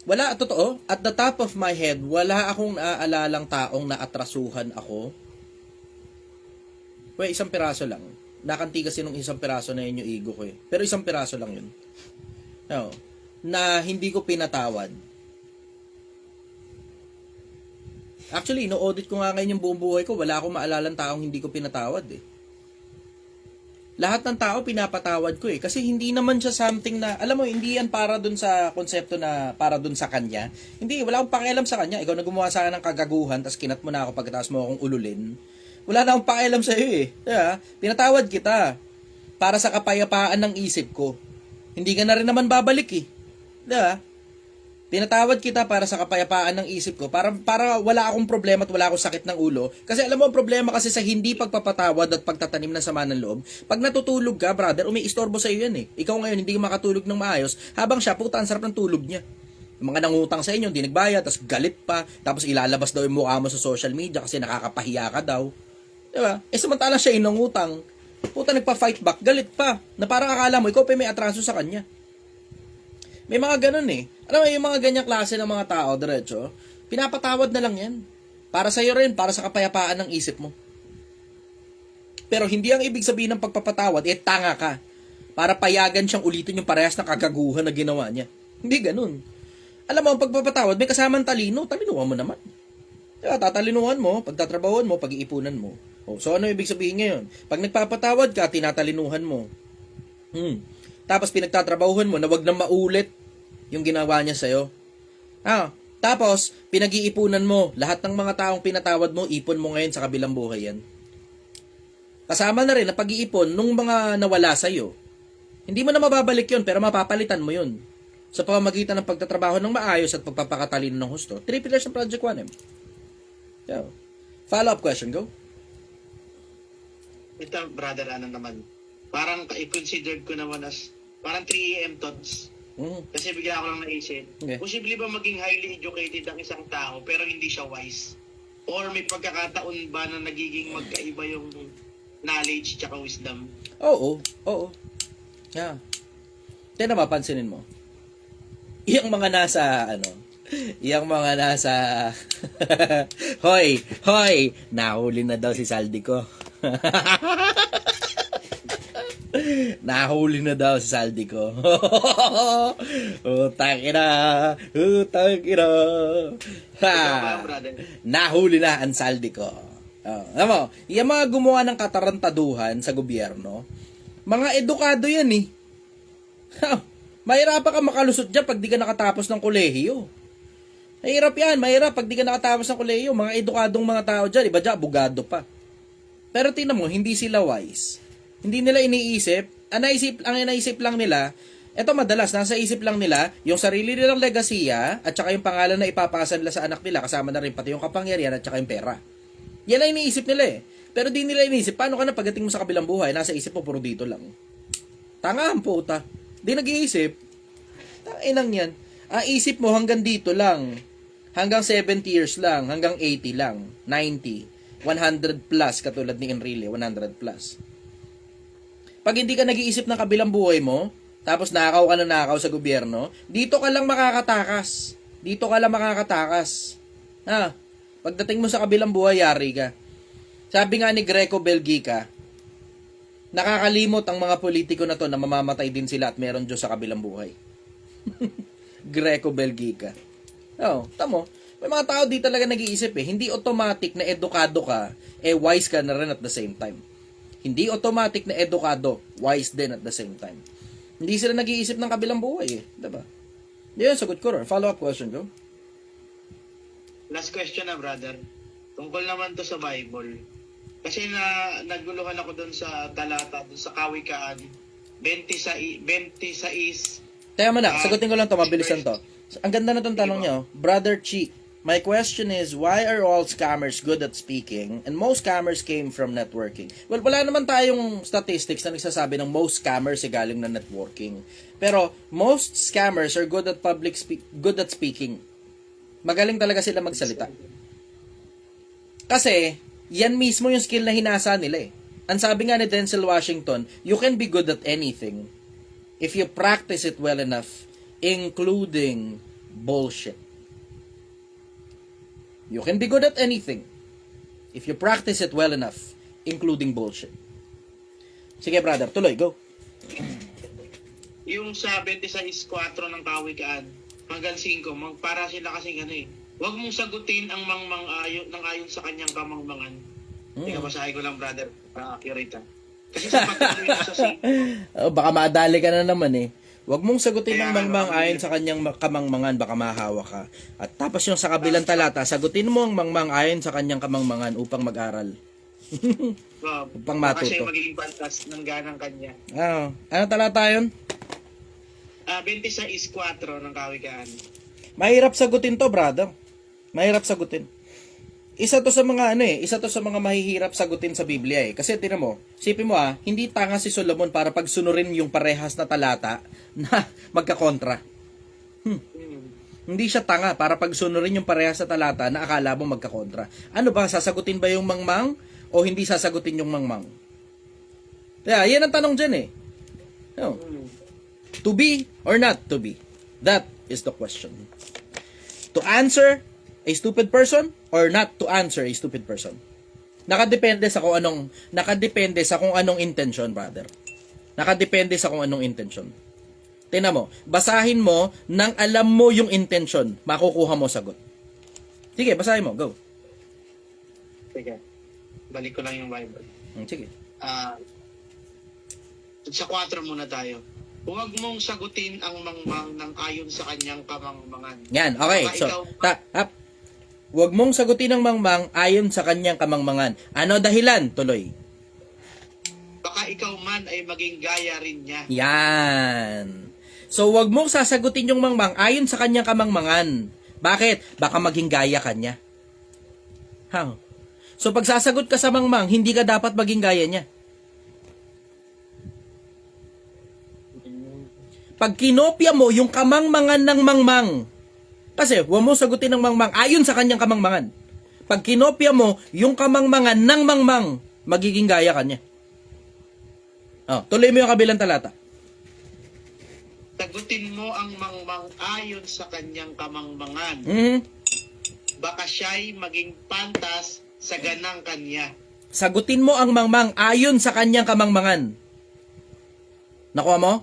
Wala, totoo, at the top of my head, wala akong naaalalang taong naatrasuhan ako. Well, isang piraso lang. Nakanti kasi nung isang piraso na yun yung ego ko eh. Pero isang piraso lang yun. No, na hindi ko pinatawad. Actually, no-audit ko nga ngayon yung buong buhay ko, wala akong maalalang taong hindi ko pinatawad eh. Lahat ng tao pinapatawad ko eh. Kasi hindi naman siya something na, alam mo, hindi yan para dun sa konsepto na para dun sa kanya. Hindi, wala akong pakialam sa kanya. Ikaw na gumawa sa akin ng kagaguhan, tas kinat mo na ako pagkatapos mo akong ululin. Wala na akong pakialam sa iyo eh. Diba? Pinatawad kita para sa kapayapaan ng isip ko. Hindi ka na rin naman babalik eh. Diba? Pinatawad kita para sa kapayapaan ng isip ko, para wala akong problema at wala akong sakit ng ulo. Kasi alam mo, ang problema kasi sa hindi pagpapatawad at pagtatanim ng sama ng loob, pag natutulog ka, brother, umiistorbo sa iyo yan eh. Ikaw ngayon, hindi ka makatulog ng maayos, habang siya, puta, ang sarap ng tulog niya. Yung mga nangutang sa inyo, hindi nagbayad, tapos galit pa, tapos ilalabas daw yung mukha mo sa social media kasi nakakapahiya ka daw. Diba? Samantalang siya yung nangutang, puta, nagpa-fight back, galit pa, na parang akala mo, ikaw pa may atraso sa kanya. May mga ganun eh. Alam mo, yung mga ganyang klase ng mga tao, diretso, pinapatawad na lang yan. Para sa'yo rin, para sa kapayapaan ng isip mo. Pero hindi ang ibig sabihin ng pagpapatawad, tanga ka. Para payagan siyang ulitin yung parehas na kagaguhan na ginawa niya. Hindi ganun. Alam mo, ang pagpapatawad, may kasamang talino. Talinuhan mo naman. Diba, tatalinuhan mo, pagtatrabahuan mo, pag-iipunan mo. So, ano ibig sabihin ngayon? Pag nagpapatawad ka, tinatalinuhan mo. Tapos, pinagtatrabahuhan mo na wag na maulit yung ginawa niya sa'yo. Tapos, pinag-iipunan mo. Lahat ng mga taong pinatawad mo, ipon mo ngayon sa kabilang buhay yan. Kasama na rin na pag-iipon nung mga nawala sa'yo. Hindi mo na mababalik yun, pero mapapalitan mo yun. Sa pamamagitan ng pagtatrabaho ng maayos at pagpapakatalino ng husto. 3 pillars ng Project 1M. So, follow-up question, go. Ito, brother, ano naman. Parang i-considered ko naman as parang 3 AM thoughts. Kasi bigla ako lang naisip. Okay. Posible ba maging highly educated ang isang tao pero hindi siya wise? Or may pagkakataon ba na nagiging magkaiba yung knowledge tsaka wisdom? Oo. Yeah. Tignan mo, pansinin mo. Yung mga nasa, hoy, nahuli na daw si Saldi ko. Nahuli na daw si Saldi ko. Utang ina. Ikaw ba, brother? Nahuli na ang Saldi ko. Alam mo, yung mga gumawa ng katarantaduhan sa gobyerno, mga edukado yan eh. Mahirapan ka makalusot dyan pag di ka nakatapos ng kolehiyo. Mahirap pag di ka nakatapos ng kolehiyo. Mga edukadong mga tao dyan, iba dyan, abogado pa. Pero tingnan mo, hindi sila wise. Hindi nila iniisip. Ang naisip lang nila, eto madalas, nasa isip lang nila, yung sarili nilang legasiya, at saka yung pangalan na ipapasa nila sa anak nila, kasama na rin pati yung kapangyarihan at saka yung pera. Yan ang iniisip nila eh. Pero di nila iniisip, paano ka na pagdating mo sa kabilang buhay, nasa isip mo puro dito lang. Tanga ang puta. Di nag-iisip. Inang yan. Ang isip mo hanggang dito lang. Hanggang 70 years lang. Hanggang 80 lang. 90. 100 plus. Katulad ni Enrile. 100 plus. Pag hindi ka nag-iisip ng kabilang buhay mo, tapos nakaw ka na nakaw sa gobyerno, dito ka lang makakatakas. Pagdating mo sa kabilang buhay, yari ka. Sabi nga ni Greco Belgica, nakakalimot ang mga politiko na to na mamamatay din sila at meron Diyos sa kabilang buhay. Greco Belgica. Tamo. May mga tao di talaga nag-iisip eh. Hindi automatic na edukado ka, wise ka na rin at the same time. Hindi automatic na edukado, wise din at the same time. Hindi sila nag-iisip ng kabilang buhay eh. Diba? Yun, sagot ko rin. Follow-up question ko. Last question na, brother. Tungkol naman to sa Bible. Kasi naguluhan ako doon sa talata, doon sa Kawikaan, 26. Teka mo na, sagutin ko lang to, mabilisan to. Ang ganda na itong tanong nyo. Brother Chi, my question is, why are all scammers good at speaking and most scammers came from networking? Well, wala naman tayong statistics na nagsasabi ng most scammers ay galing na networking. Pero, most scammers are good at speaking. Magaling talaga sila magsalita. Kasi, yan mismo yung skill na hinasa nila eh. Ang sabi nga ni Denzel Washington, you can be good at anything if you practice it well enough, including bullshit. You can be good at anything if you practice it well enough, including bullshit. Sige brother, tuloy, go. Yung sa 26.4 ng Kawikaan, hanggang 5, para sila kasing huwag mong sagutin ang ayon sa kanyang kamangmangan. Teka, basahin ko lang, brother, para accurate. Kasi sa patuloy na sa 5. Baka madali ka na naman eh. Huwag mong sagutin ng mangmang ayon sa kanyang kamangmangan, baka mahawa ka. At tapos yung sa kabilang talata, sagutin mo ang mangmang ayon sa kanyang kamangmangan upang mag-aral. Upang matuto. Kasi magiging pantas ng ganang kanya. Ano talata yun? 26.4 ng Kawikaan. Mahirap sagutin to, brother. Mahirap sagutin. Isa to sa mga mahihirap sagutin sa Biblia eh. Kasi tinan mo, sipin mo hindi tanga si Solomon para pagsunurin yung parehas na talata na magkakontra. Hindi siya tanga para pagsunurin yung parehas na talata na akala mo magkakontra. Ano ba, sasagutin ba yung mangmang o hindi sasagutin yung mangmang? Kaya, yan ang tanong dyan eh. To be or not to be? That is the question. To answer a stupid person or not to answer a stupid person. Nakadepende sa kung anong intention, brother. Nakadepende sa kung anong intention. Tingnan mo, basahin mo nang alam mo yung intention, makukuha mo sagot. Sige, basahin mo, go. Sige. Balik ko lang yung Bible. Sige. Sa 4 muna tayo. Huwag mong sagutin ang mangmang ng ayon sa kanyang kamangmangan. Yan, okay. Baka So, huwag mong sagutin ang mangmang ayon sa kanyang kamangmangan. Ano dahilan? Tuloy. Baka ikaw man ay maging gaya rin niya. Yan. So, huwag mong sasagutin yung mangmang ayon sa kanyang kamangmangan. Bakit? Baka maging gaya ka niya. How? So, pag sasagot ka sa mangmang, hindi ka dapat maging gaya niya. Pag kinopya mo yung kamangmangan ng mangmang, kasi huwag mo sagutin ng mangmang ayon sa kanyang kamangmangan. Pag kinopya mo yung kamangmangan ng mangmang, magiging gaya ka niya. Oh, tuloy mo yung kabilang talata. Sagutin mo ang mangmang ayon sa kanyang kamangmangan. Mhm. Baka siya'y maging pantas sa ganang kanya. Sagutin mo ang mangmang ayon sa kanyang kamangmangan. Nakuha mo?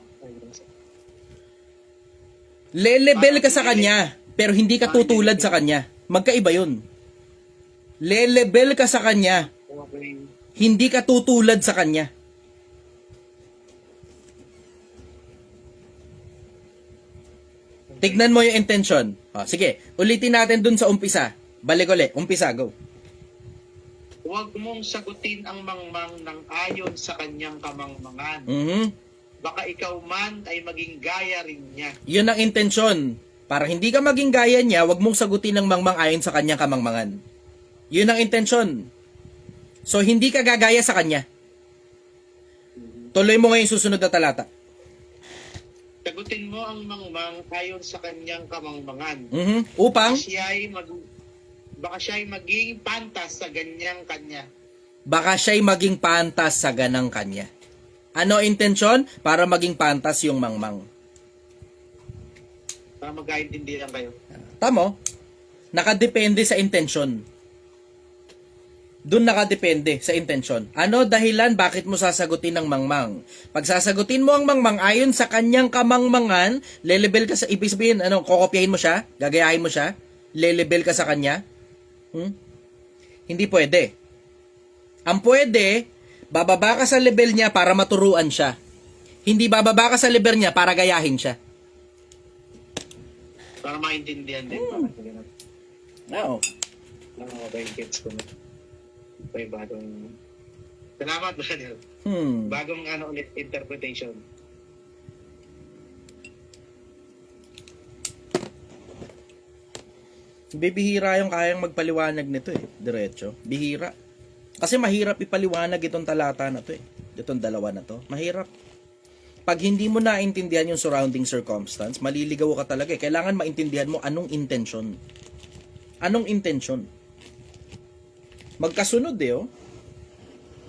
Lelebel ka sa kanya, pero hindi ka tutulad sa kanya. Magkaiba yun. Lelebel ka sa kanya, Okay. hindi ka tutulad sa kanya. Tignan mo yung intention. Sige, ulitin natin dun sa umpisa. Balik ulit. Umpisa, go. Huwag mong sagutin ang mangmang ng ayon sa kanyang kamangmangan. Mhm. Baka ikaw man ay maging gaya rin niya. Yun ang intensyon. Para hindi ka maging gaya niya, wag mong sagutin ng mangmang ayon sa kanyang kamangmangan. Yun ang intensyon. So, hindi ka gagaya sa kanya. Tuloy mo ngayon susunod na talata. Sagutin mo ang mangmang ayon sa kanyang kamangmangan. Upang, Baka siya'y maging pantas sa ganyang kanya. baka siya'y maging pantas sa ganang kanya. Ano intensyon? Para maging pantas yung mangmang. Para magkaintindihan kayo. Tamo? Nakadepende sa intensyon. Doon nakadepende sa intensyon. Ano dahilan bakit mo sasagutin ng mangmang? Pag sasagutin mo ang mangmang ayon sa kanyang kamangmangan, lelebel ka sa, ibig sabihin, kokopyahin mo siya? Gagayahin mo siya? Lelebel ka sa kanya? Hindi pwede. Ang pwede, bababa ka sa level niya para maturuan siya. Hindi bababa ka sa level niya para gayahin siya. Para maintindihan din. Oo. Okay, gets ko na. May bagong... Salamat, brother. Bagong ulit interpretation. Bibihira yung kayang magpaliwanag nito diretso. Bihira. Kasi mahirap ipaliwanag itong talata na to Itong dalawa na to. Mahirap. Pag hindi mo naintindihan yung surrounding circumstance, maliligaw ka talaga Kailangan maintindihan mo anong intention. Anong intention? Magkasunod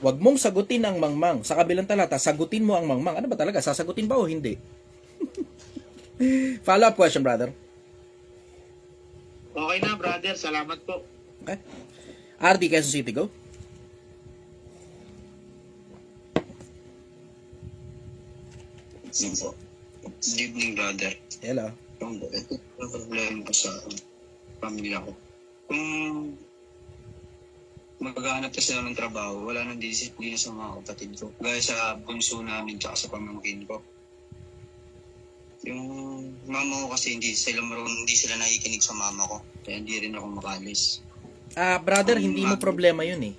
Huwag mong sagutin ang mangmang. Sa kabilang talata, sagutin mo ang mangmang. Ano ba talaga? Sasagutin ba o hindi? Follow-up question, brother. Okay na, brother. Salamat po. Okay. RD, Quezon City, go. Good evening, brother. Hello. Yung problema ko sa pamilya ko. Kung maghahanap na sila ng trabaho, wala nang disiplina sa mga kapatid ko. Gaya sa bunso namin tsaka sa pamangkin ko. Yung mama ko kasi hindi sila nakikinig sa mama ko. Kaya hindi rin ako makalis. Brother, hindi mo problema yun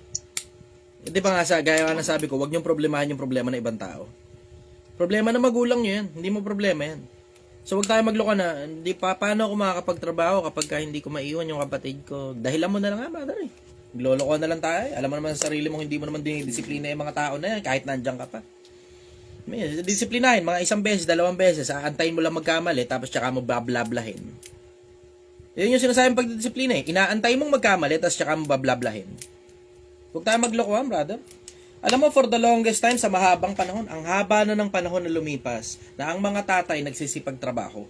Di ba nga gaya nga sabi ko, huwag niyong problemahan yung problema ng ibang tao. Problema na magulang nyo yan. Hindi mo problema yan. So, huwag tayo magloko na, paano ako makakapagtrabaho kapag hindi ko maiwan yung kapatid ko? Dahilan mo na lang brother Gloloko na lang tayo. Alam mo naman sa sarili mo, hindi mo naman dinidisiplina yung mga tao na yan, kahit nandiyan ka pa. Disiplinahin, mga 1 beses, 2 beses, antayin mo lang magkamali, tapos tsaka mo bablablahin. Yun yung sinasabing pagdidisiplina Inaantay mong magkamali, tapos tsaka mo bablablahin. Huwag tayo maglokohan, brother. Alam mo, for the longest time, sa mahabang panahon, ang haba na ng panahon na lumipas, na ang mga tatay nagsisipagtrabaho.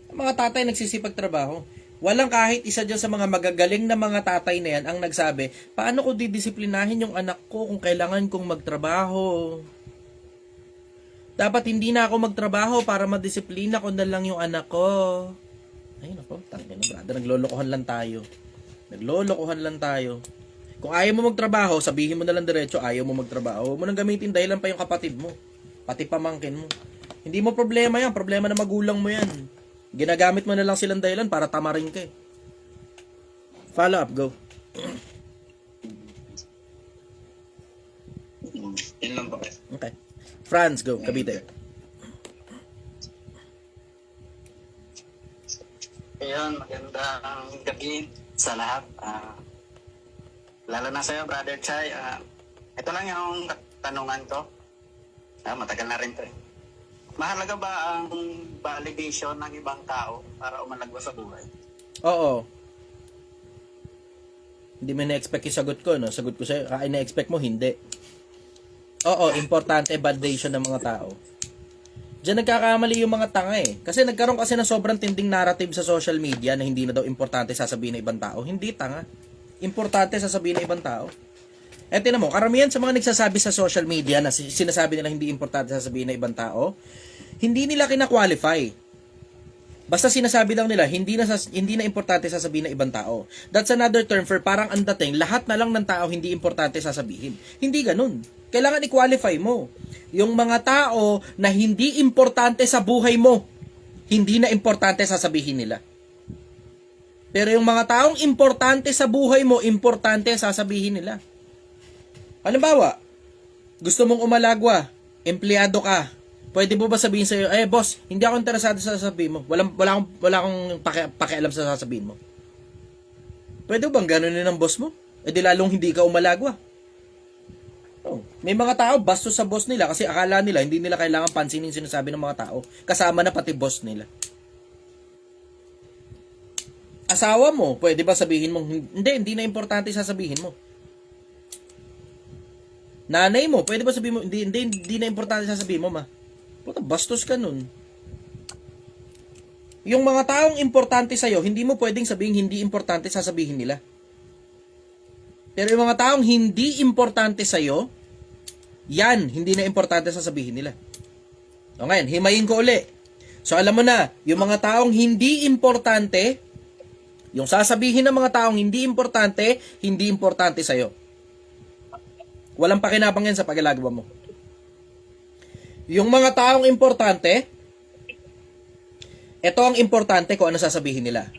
Ang mga tatay nagsisipagtrabaho. Walang kahit isa dyan sa mga magagaling na mga tatay na yan ang nagsabi, paano ko didisiplinahin yung anak ko kung kailangan kong magtrabaho? Dapat hindi na ako magtrabaho para madisiplina ko na lang yung anak ko. Ay, nako, tangin na, brother. Naglolokohan lang tayo. Naglolokohan lang tayo. Kung ayaw mo magtrabaho, sabihin mo na lang diretso, ayaw mo magtrabaho. Huwag mo nang gamitin dahilan pa yung kapatid mo. Pati pamangkin mo. Hindi mo problema yan. Problema na magulang mo yan. Ginagamit mo na lang silang dahilan para tamarin ka eh. Follow up, go. Yun lang po. Okay. Franz, go. Cavite. Ayun, magandang gabi sa lahat. Lalo na sa'yo, Brother Chai. Ito lang yung tanungan ko. Matagal na rin to eh. Mahalaga ba ang validation ng ibang tao para umalagwa sa buhay? Oo. Hindi mo na-expect yung sagot ko, no? Sagot ko sa'yo, na-expect mo, hindi. Oo, importante validation ng mga tao. Diyan nagkakamali yung mga tanga eh. Kasi nagkaroon kasi ng sobrang tinding narrative sa social media na hindi na daw importante sasabihin ng ibang tao. Hindi tanga. Importante sasabihin ng ibang tao. Eh, tinan mo, karamihan sa mga nagsasabi sa social media na sinasabi nila hindi importante sasabihin ng ibang tao, hindi nila kina-qualify. Basta sinasabi lang nila, hindi na importante sasabihin ng ibang tao. That's another term for parang ang dating, lahat na lang ng tao hindi importante sasabihin. Hindi ganun. Kailangan i-qualify mo. Yung mga tao na hindi importante sa buhay mo, hindi na importante sasabihin nila. Pero yung mga taong importante sa buhay mo, importante sasabihin nila. Halimbawa, gusto mong umalagwa, empleyado ka, pwede mo ba sabihin sa'yo, boss, hindi ako interesado sa sasabihin mo. Wala akong pakialam sa sasabihin mo. Pwede bang ganunin ng boss mo? Di lalong hindi ka umalagwa. Oh, may mga tao, bastos sa boss nila kasi akala nila, hindi nila kailangan pansinin sinasabi ng mga tao. Kasama na pati boss nila. Asawa mo, pwede ba sabihin mo, hindi na importante sasabihin mo. Nanay mo, pwede ba sabihin mo, hindi na importante sasabihin mo, ma. Puta, bastos ka nun. Yung mga taong importante sa'yo, hindi mo pwedeng sabihin hindi importante sasabihin nila. Pero yung mga taong hindi importante sa'yo, yan, hindi na importante sasabihin nila. O ngayon, himayin ko uli. So alam mo na, yung mga taong hindi importante, yung sasabihin ng mga taong hindi importante sa'yo. Walang pakinabang yan sa paglalagawa mo. Yung mga taong importante, ito ang importante kung ano sasabihin nila.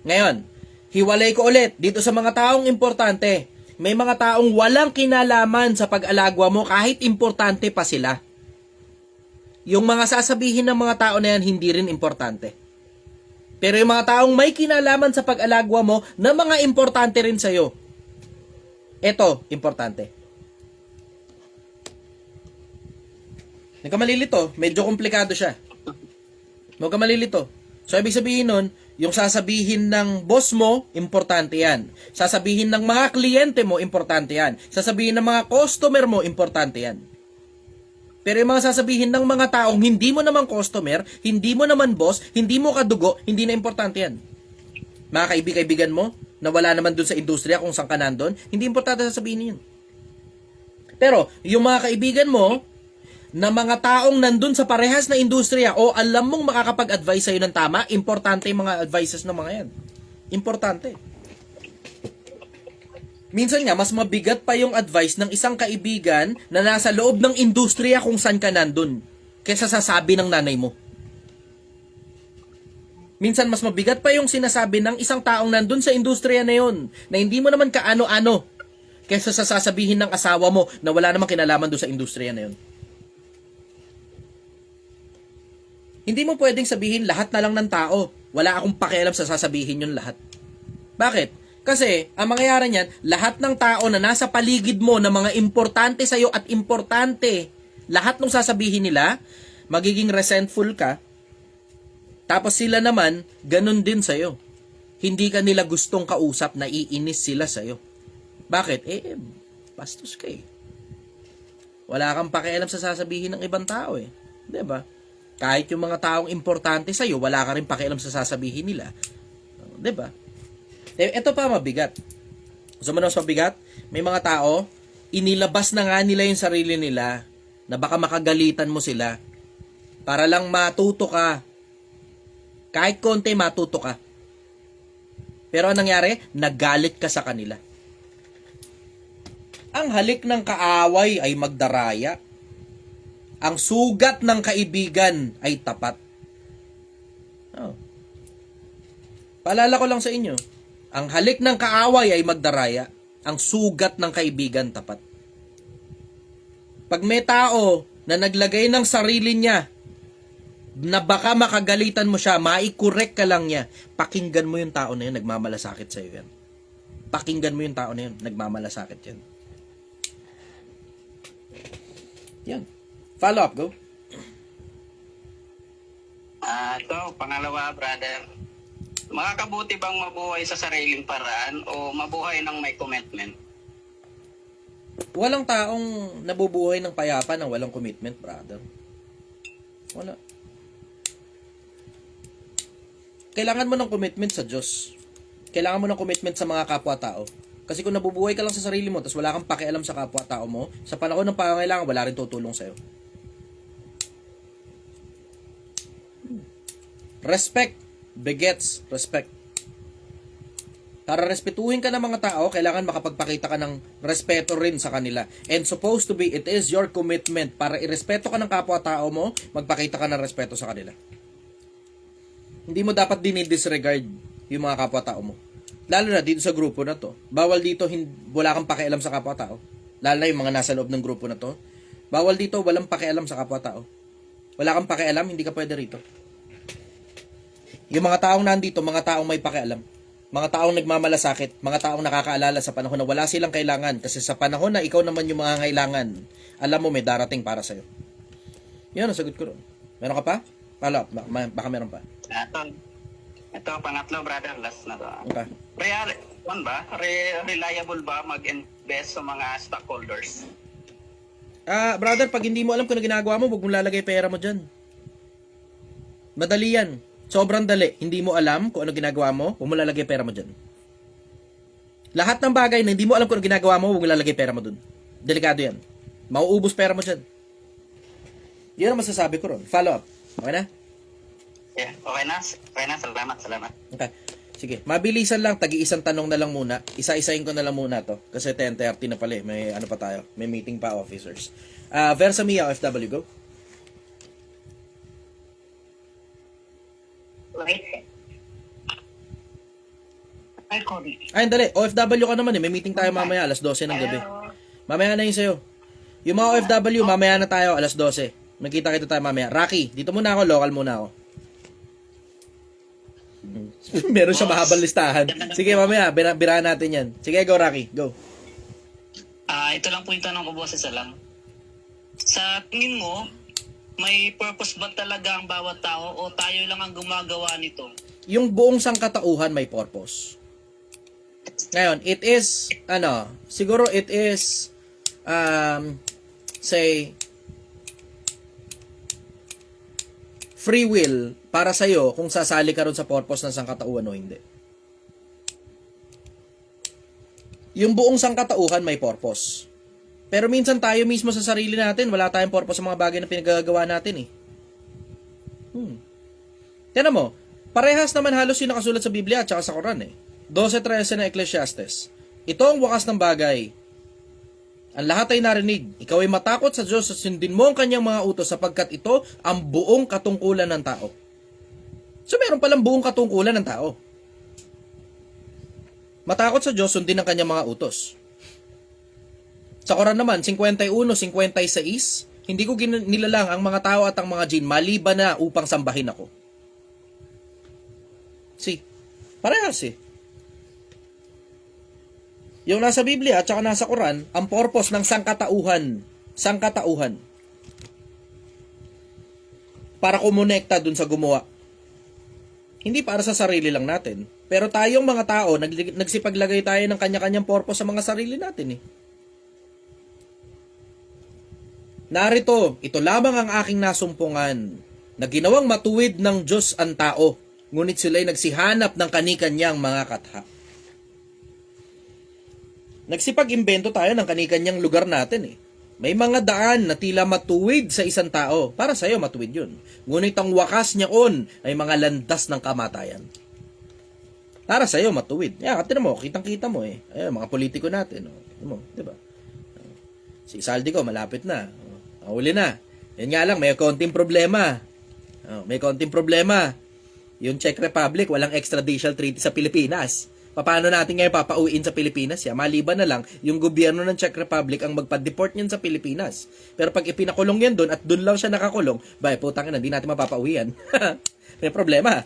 Ngayon, hiwalay ko ulit. Dito sa mga taong importante, may mga taong walang kinalaman sa pag-alagwa mo kahit importante pa sila. Yung mga sasabihin ng mga tao na yan, hindi rin importante. Pero yung mga taong may kinalaman sa pag-alagwa mo na mga importante rin sa'yo, ito, importante. Huwag ka malilito, medyo komplikado siya. Huwag ka malilito. So, ibig sabihin nun, yung sasabihin ng boss mo, importante yan. Sasabihin ng mga kliyente mo, importante yan. Sasabihin ng mga customer mo, importante yan. Pero yung mga sasabihin ng mga taong hindi mo naman customer, hindi mo naman boss, hindi mo kadugo, hindi na importante yan. Mga kaibigan mo, na wala naman dun sa industriya kung saan ka nandun, hindi importante sasabihin yun. Pero, yung mga kaibigan mo, na mga taong nandun sa parehas na industriya o alam mong makakapag-advise sa'yo ng tama, importante yung mga advices ng mga yan. Importante. Minsan nga, mas mabigat pa yung advice ng isang kaibigan na nasa loob ng industriya kung saan ka nandun kaysa sasabi ng nanay mo. Minsan, mas mabigat pa yung sinasabi ng isang taong nandun sa industriya na yun na hindi mo naman kaano-ano kaysa sa sasabihin ng asawa mo na wala namang kinalaman doon sa industriya na yun. Hindi mo pwedeng sabihin lahat na lang ng tao. Wala akong pakialam sa sasabihin yun lahat. Bakit? Kasi, ang mangyayari niyan, lahat ng tao na nasa paligid mo na mga importante sa'yo at importante, lahat ng sasabihin nila, magiging resentful ka, tapos sila naman, ganun din sa'yo. Hindi ka nila gustong kausap, naiinis sila sa'yo. Bakit? Bastos ka eh. Wala kang pakialam sa sasabihin ng ibang tao eh. Diba? Kahit yung mga taong importante sa'yo, wala ka rin pakialam sa sasabihin nila. Diba? Ito pa mabigat. Gusto mo na mas mabigat? May mga tao, inilabas na nga nila yung sarili nila na baka makagalitan mo sila para lang matuto ka. Kahit konti matuto ka. Pero anong nangyari? Nagalit ka sa kanila. Ang halik ng kaaway ay magdaraya. Ang sugat ng kaibigan ay tapat. Oh. Paalala ko lang sa inyo, ang halik ng kaaway ay magdaraya. Ang sugat ng kaibigan tapat. Pag may tao na naglagay ng sarili niya na baka makagalitan mo siya, maikorek ka lang niya, pakinggan mo yung tao na yun, nagmamalasakit sa'yo yan. Pakinggan mo yung tao na yun, nagmamalasakit yan. Yan. Follow up, go. Ito, pangalawa, brother. Makakabuti bang mabuhay sa sariling paraan o mabuhay ng may commitment? Walang taong nabubuhay ng payapa nang walang commitment, brother. Wala. Kailangan mo ng commitment sa Diyos. Kailangan mo ng commitment sa mga kapwa-tao. Kasi kung nabubuhay ka lang sa sarili mo, tapos wala kang pakialam sa kapwa-tao mo, sa panahon ng pangangailangan, wala rin tutulong sa'yo. Respect begets respect. Para respetuhin ka ng mga tao, kailangan makapagpakita ka ng respeto rin sa kanila. And supposed to be, it is your commitment para irespeto ka ng kapwa-tao mo, magpakita ka ng respeto sa kanila. Hindi mo dapat dinidisregard yung mga kapwa-tao mo. Lalo na dito sa grupo na to. Bawal dito, wala kang pakialam sa kapwa-tao. Lalo na yung mga nasa loob ng grupo na to. Bawal dito, walang pakialam sa kapwa-tao. Wala kang pakialam, hindi ka pwede rito. Yung mga taong nandito, mga taong may pakialam. Mga taong nagmamalasakit. Mga taong nakakaalala sa panahon na wala silang kailangan. Kasi sa panahon na ikaw naman yung mga kailangan, alam mo may darating para sa'yo. Yan ang sagot ko ron. Meron ka pa? Follow up. Baka meron pa. Ito, pangatlo, brother, last na to. Okay. Reliable ba mag-invest sa mga stockholders? Brother, pag hindi mo alam kung ano ginagawa mo, huwag mong lalagay pera mo dyan. Madali yan. Sobrang dali. Hindi mo alam kung ano ginagawa mo, huwag mo lalagay pera mo dyan. Lahat ng bagay na hindi mo alam kung ano ginagawa mo, huwag mo lalagay pera mo dun. Delikado yan. Mauubos pera mo dyan. Yan ang masasabi ko ron. Follow up. Okay na? Yeah, okay na. Okay na. Salamat. Okay. Sige. Mabilisan lang. Tagi-isang tanong na lang muna. Isa-isahin ko na lang muna to. Kasi 10:30 na pala eh. May ano pa tayo. May meeting pa, officers. Versa Mia, OFW, go. Wait. Ay, Kobe. Ay, dali. OFW ka naman eh. May meeting tayo mamaya, alas 12 ng gabi. Mamaya na yun sa'yo. Yung mga OFW, mamaya na tayo, alas 12. Magkita-kita tayo mamaya. Rocky, dito muna ako, local muna ako. Meron siya mahabang listahan. Sige, mamaya, birahan natin yan. Sige, go Rocky, go. Ito lang po yung tanong ko, boss, isa lang. Sa tingin mo, may purpose ba talaga ang bawat tao o tayo lang ang gumagawa nito? Yung buong sangkatauhan may purpose. Ngayon, it is, siguro it is, say, free will para sa'yo kung sasali ka ron sa purpose ng sangkatauhan o hindi. Yung buong sangkatauhan may purpose. Pero minsan tayo mismo sa sarili natin, wala tayong purpose sa mga bagay na pinagagawa natin eh. Tignan mo, parehas naman halos yung nakasulat sa Biblia at saka sa Quran eh. 12:13 na Ecclesiastes. Ito ang wakas ng bagay. Ang lahat ay narinig. Ikaw ay matakot sa Diyos at sundin mo ang kanyang mga utos sapagkat ito ang buong katungkulan ng tao. So meron palang buong katungkulan ng tao. Matakot sa Diyos, sundin ang kanyang mga utos. Sa Quran naman, 51:56, hindi ko nilalang ang mga tao at ang mga jin maliban na upang sambahin ako. See, parehas eh. Yung nasa Biblia at saka nasa Quran, ang purpose ng sangkatauhan, para kumonekta dun sa gumawa. Hindi para sa sarili lang natin. Pero tayong mga tao, nagsipaglagay tayo ng kanya-kanyang purpose sa mga sarili natin eh. Narito, ito lamang ang aking nasumpungan, na ginawang matuwid ng Diyos ang tao, ngunit sila'y nagsihanap ng kani-kanyang mga katha. Nagsipag-imbento tayo ng kani-kanyang lugar natin eh. May mga daan na tila matuwid sa isang tao. Para sa'yo, matuwid yun. Ngunit ang wakas niyaon ay mga landas ng kamatayan. Para sa'yo, matuwid. Yan, katira mo, kitang-kita mo eh. Ayan, mga politiko natin. Oh. Di ba? Si Saldi ko, malapit na. Huli na. Yan nga lang, may konting problema. May konting problema. Yung Czech Republic, walang extradition treaty sa Pilipinas. Paano natin ngayon papauwiin sa Pilipinas? Maliban na lang, yung gobyerno ng Czech Republic ang magpa-deport niyan sa Pilipinas. Pero pag ipinakulong yan doon at doon lang siya nakakulong, putang ina, hindi natin mapapauwian. May problema.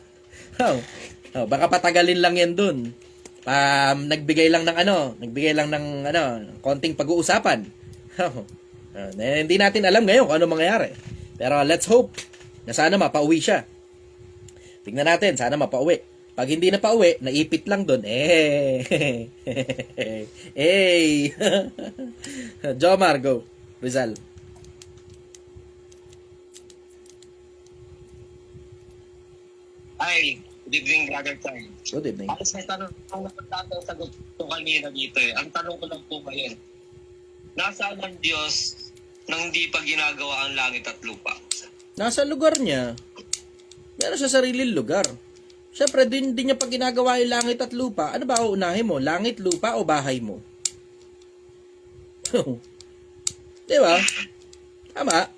Baka patagalin lang yan doon. Nagbigay lang ng konting pag-uusapan. Hindi natin alam ngayon kung ano mangyayari. Pero let's hope na sana mapauwi siya. Tingnan natin, sana mapauwi. Pag hindi na pauwi, naipit lang doon. Jomar, go. Rizal. Hi, good evening, brother Ty. Good evening. Ako sa tanong ang sagot ko kanina dito eh. Ang tanong ko lang po ngayon, nasaan ang Diyos nang hindi pa ginagawa ang langit at lupa? Nasa lugar niya. Meron sa sariling lugar. Siyempre, din niya pag ginagawa yung langit at lupa, ano ba uunahin mo? Langit, lupa, o bahay mo? Di ba? Tama?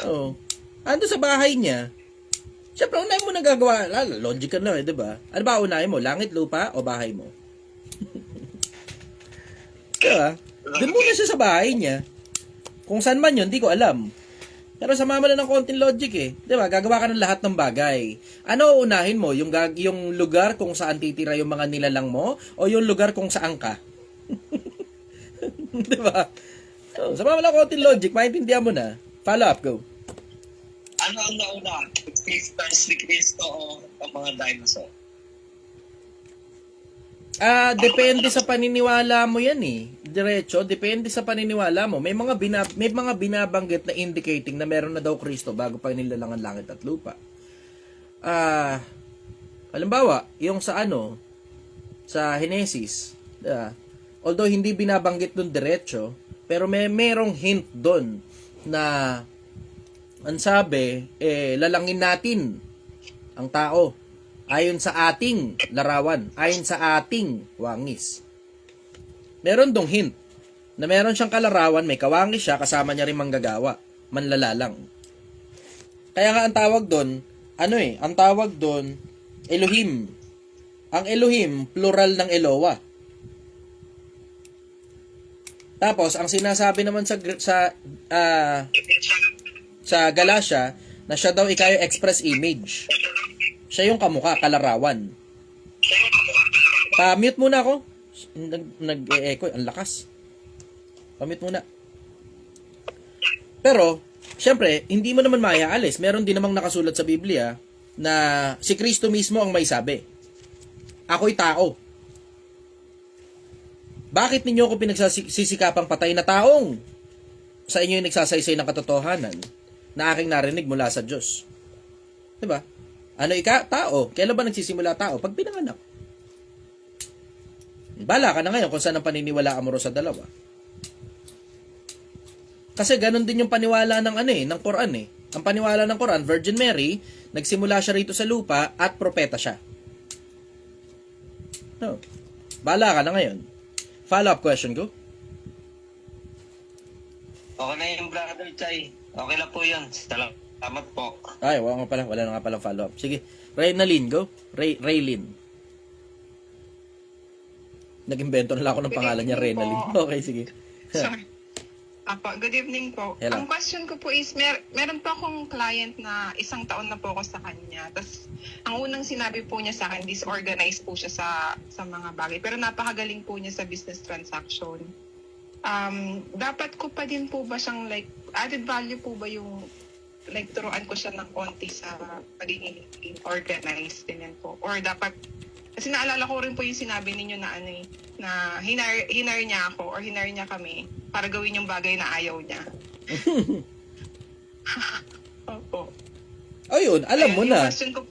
Oo. Ando sa bahay niya. Siyempre, unahin mo nagagawa. Logical na di ba? Ano ba unahin mo? Langit, lupa, o bahay mo? Di ba? Doon muna siya sa bahay niya. Kung saan man yun, di ko alam. Pero sama mo lang ng konting logic eh. Di ba? Gagawa ka ng lahat ng bagay. Ano unahin mo? Yung lugar kung saan titira yung mga nilalang mo? O yung lugar kung saan ka? Di ba? So, sama mo lang ng konting logic. Maintindihan mo na. Follow up, go. Ano ang nauna? Si Cristo o ang mga dinosaur? Depende sa paniniwala mo yan eh. Diretso, depende sa paniniwala mo. May mga binabanggit na indicating na meron na daw Kristo bago pa nilalang ang langit at lupa. Halimbawa, yung sa sa Genesis, although hindi binabanggit doon diretso, pero merong hint doon na ang sabi, lalangin natin ang tao ayon sa ating larawan, ayon sa ating wangis. Meron dong hint na meron siyang kalarawan, may kawangis siya, kasama niya rin manggagawa, manlalalang. Kaya nga ang tawag doon, ang tawag doon, Elohim. Ang Elohim, plural ng Eloah. Tapos, ang sinasabi naman sa Galatia, na siya daw ikayo express image. Siya yung kamukha, kalarawan. Pa-mute muna ako. Nag-e-echo, ang lakas. Pa-mute muna. Pero, syempre, hindi mo naman maiaalis. Meron din namang nakasulat sa Biblia na si Kristo mismo ang may sabi. Ako'y tao. Bakit ninyo ako pinagsisikapang patay na taong sa inyo yung nagsasaysay ng katotohanan na aking narinig mula sa Diyos? Diba? Tao. Kailan ba nagsisimula tao? Pag pinanganak. Bala ka na ngayon kung saan ang paniniwalaan mo sa dalawa. Kasi ganun din yung paniwala ng ng Quran eh. Ang paniwala ng Quran, Virgin Mary, nagsimula siya rito sa lupa at propeta siya. No. Bala ka na ngayon. Follow-up question ko. Okay na yung brother Chay. Okay lang po yun. Salamat po. Ay, wala na nga pala follow-up. Sige, Reynalyn, go. Raylin. Nag-invento na lang ako ng pangalan niya, Reynalyn. Okay, sige. Sorry. Good evening po. Hello. Ang question ko po is, meron po akong client na 1 taon na po ako sa kanya. Tapos, ang unang sinabi po niya sa akin, disorganized po siya sa mga bagay. Pero napakagaling po niya sa business transaction. Dapat ko pa din po ba siyang added value po ba yung turuan ko siya ng konti sa pagiging organized din po? Or dapat, kasi naalala ko rin po yung sinabi ninyo na na hinire niya ako or hinire niya kami para gawin yung bagay na ayaw niya. Opo. Ayun, alam mo na. Yung question ko,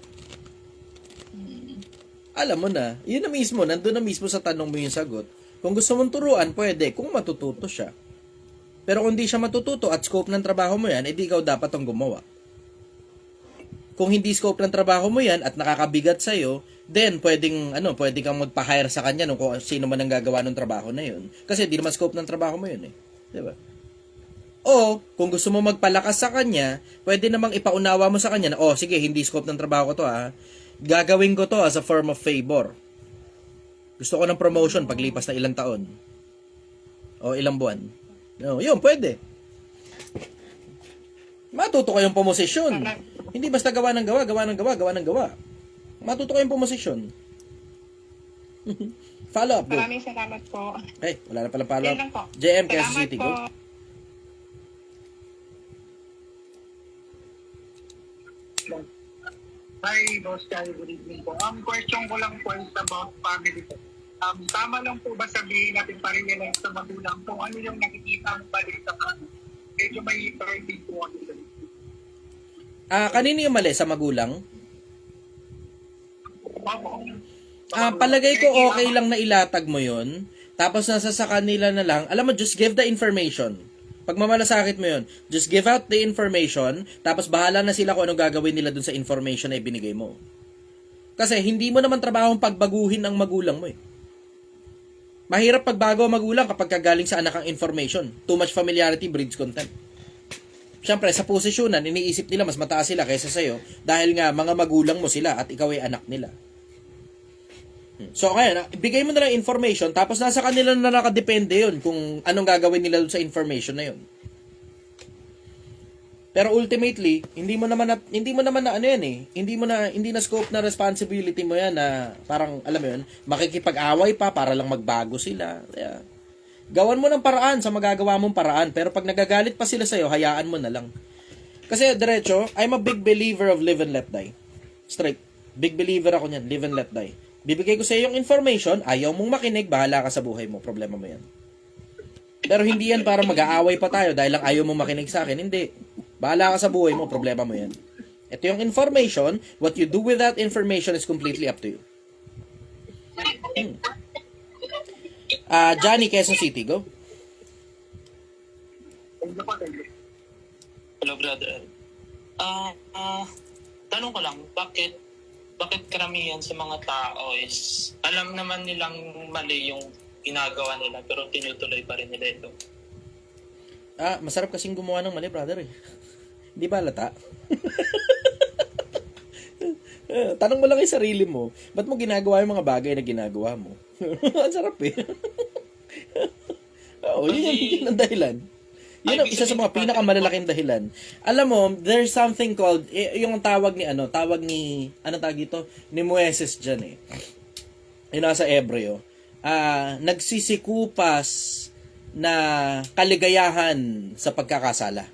Alam mo na. Yun na mismo, nandun na mismo sa tanong mo yung sagot. Kung gusto mong turuan, pwede, kung matututo siya. Pero kung di siya matututo at scope ng trabaho mo yan, edi ikaw dapat ang gumawa. Kung hindi scope ng trabaho mo yan at nakakabigat sa'yo, then pwedeng kang magpa-hire sa kanya nung kung sino man ang gagawa ng trabaho na yun. Kasi di naman scope ng trabaho mo yun eh. Diba? O, kung gusto mo magpalakas sa kanya, pwede namang ipaunawa mo sa kanya na, sige, hindi scope ng trabaho ko to ha. Gagawin ko to as a form of favor. Gusto ko ng promotion paglipas na ilang taon. O ilang buwan. No, yun, pwede. Matuto kayong pumosisyon. Hindi basta gawa ng gawa. Matuto kayong pumosisyon. Follow up, go. Maraming salamat po. Okay, wala na pala follow Yan lang po. up. JM, Quezon Salamat City, po. go. Hi, Boss Charlie. Good evening po. Ang question ko lang po is about family po. Tama lang po ba sabihin natin pa-realize sa magulang kung ano yung nakikita ang mali sa kanila? Medyo may 30 po ako dito. Kanino yung mali? Sa magulang? Opo. Palagay ko okay lang na ilatag mo yon. Tapos nasa sa kanila na lang. Alam mo, just give the information. Pag mamalasakit mo yun, just give out the information, tapos bahala na sila kung anong gagawin nila dun sa information na ibinigay mo. Kasi hindi mo naman trabahong pagbaguhin ang magulang mo eh. Mahirap pagbago ang magulang kapag kagaling sa anak ang information. Too much familiarity breeds contempt. Siyempre, sa posisyonan, iniisip nila mas mataas sila kaysa sa'yo dahil nga mga magulang mo sila at ikaw ay anak nila. So, kaya, ibigay mo na lang information, tapos nasa kanila na nakadepende yun kung anong gagawin nila dun sa information na yun. Pero ultimately, hindi mo naman na ano yan eh. Hindi na scope na responsibility mo yan na parang, alam mo yun, makikipag-away pa para lang magbago sila. Kaya, gawan mo ng paraan sa magagawa mong paraan. Pero pag nagagalit pa sila sa'yo, hayaan mo na lang. Kasi, diretso, I'm a big believer of live and let die. Straight. Big believer ako niyan, live and let die. Bibigay ko sa iyo yung information, ayaw mong makinig, bahala ka sa buhay mo. Problema mo yan. Pero hindi yan para mag-aaway pa tayo dahil lang ayaw mong makinig sa akin. Hindi. Bahala ka sa buhay mo, problema mo yan. Ito yung information, what you do with that information is completely up to you. Johnny, Quezon City, go. Hello, brother. Tanong ko lang, bakit karamihan sa mga tao is alam naman nilang mali yung ginagawa nila pero tinutuloy pa rin nila ito? Masarap kasing gumawa ng mali, brother eh. Hindi ba halata? Tanong mo lang yung sarili mo, ba't mo ginagawa yung mga bagay na ginagawa mo? Ang sarap eh. Yun ang dahilan. Yun ang isa sa mga pinakamalalaking dahilan. Alam mo, there's something called, yung tawag ni Moises dyan eh. Yung nasa Ebreo. Nagsisikupas na kaligayahan sa pagkakasala.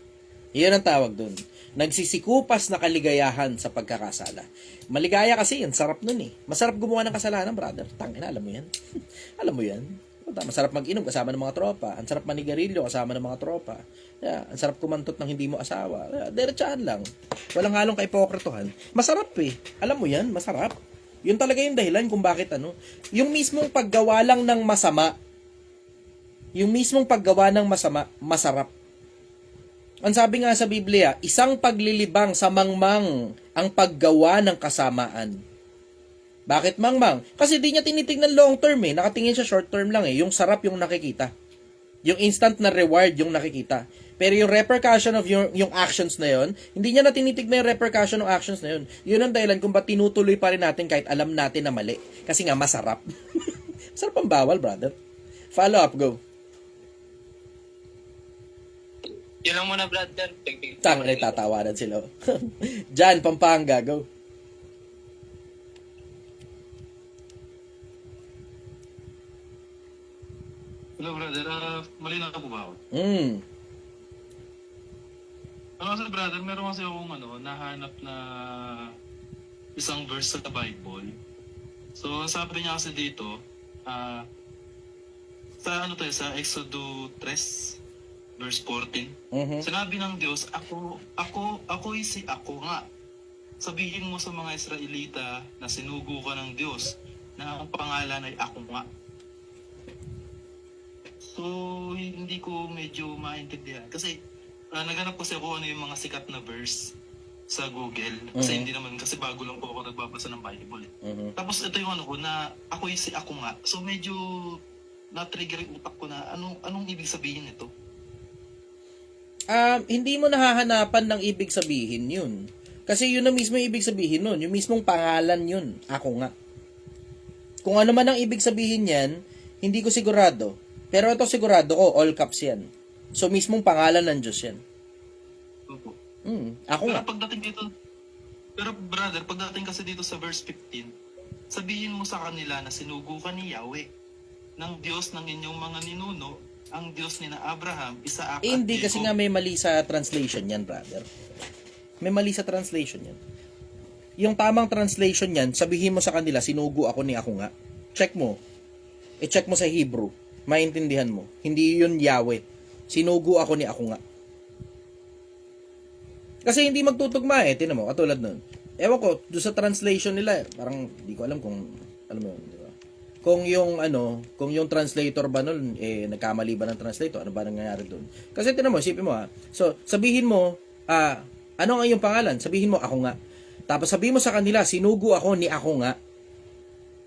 Yun ang tawag dun. Nagsisikupas na kaligayahan sa pagkakasala. Maligaya kasi yan, sarap nun eh. Masarap gumawa ng kasalanan, brother. Tangina, alam mo yan. Alam mo yan. Masarap mag-inom kasama ng mga tropa. Ang sarap manigarilyo kasama ng mga tropa. Ang sarap kumantot ng hindi mo asawa. Diretsahan lang. Walang halong kaipokritohan. Masarap eh. Alam mo yan, masarap. Yun talaga yung dahilan kung bakit yung mismong paggawa lang ng masama, masarap. Ang sabi nga sa Biblia, isang paglilibang sa mangmang ang paggawa ng kasamaan. Bakit mangmang? Kasi di niya tinitignan long term eh. Nakatingin siya short term lang eh. Yung sarap yung nakikita. Yung instant na reward yung nakikita. Pero yung repercussion of yung actions na yon, hindi niya na tinitignan yung repercussion ng actions na yon. Yun ang dahilan kung ba't tinutuloy pa rin natin kahit alam natin na mali. Kasi nga masarap. Masarap ang bawal, brother. Follow up, go. Yun lang muna, brother. Tanga na tatawanan sila. Jan, Pampanga, go. Hello, brother. Malinaw po ba ako? Kasi brother, meron kasi akong nahanap na isang verse sa Bible. So, sabi niya kasi dito, sa Exodo 3, verse 14, sinabi ng Diyos, ako nga. Sabihin mo sa mga Israelita na sinugo ka ng Diyos na ang pangalan ay ako nga. hindi ko medyo maintindihan. Kasi, naganap kasi ako ano yung mga sikat na verse sa Google. Kasi hindi naman, kasi bago lang po ako nagbabasa ng Bible. Tapos ito yung ano ko, na ako yung si ako nga. So medyo na-trigger yung utak ko na anong ibig sabihin nito? Hindi mo nahahanapan ng ibig sabihin yun. Kasi yun na mismo yung ibig sabihin nun. Yung mismong pangalan yun. Ako nga. Kung ano man ang ibig sabihin yan, hindi ko sigurado. Pero ito sigurado ko, all caps yan. So mismong pangalan ng Diyos yan. Opo. Ako Pero nga. pagdating dito, pero brother, pagdating kasi dito sa verse 15, sabihin mo sa kanila na sinugo ka ni Yahweh ng Diyos ng inyong mga ninuno, ang Diyos ni na Abraham, Isaac at Hindi kasi Jacob. nga may mali sa translation yan, brother. May mali sa translation yan. Yung tamang translation yan, sabihin mo sa kanila, sinugo ako ni ako nga. Check mo. I-check mo sa Hebrew. Maintindihan mo. Hindi yun Yahweh. Sinugo ako ni ako nga. Kasi hindi magtutugma eh. Tinan mo, katulad nun. Ewan ko, doon sa translation nila, parang di ko alam kung, alam mo yun, di ba? Kung yung translator ba nun, nagkamali ba ng translator? Ano ba nangyayari doon? Kasi tinan mo, isipin mo So, sabihin mo, ano ang iyong pangalan? Sabihin mo, ako nga. Tapos sabihin mo sa kanila, sinugo ako ni ako nga.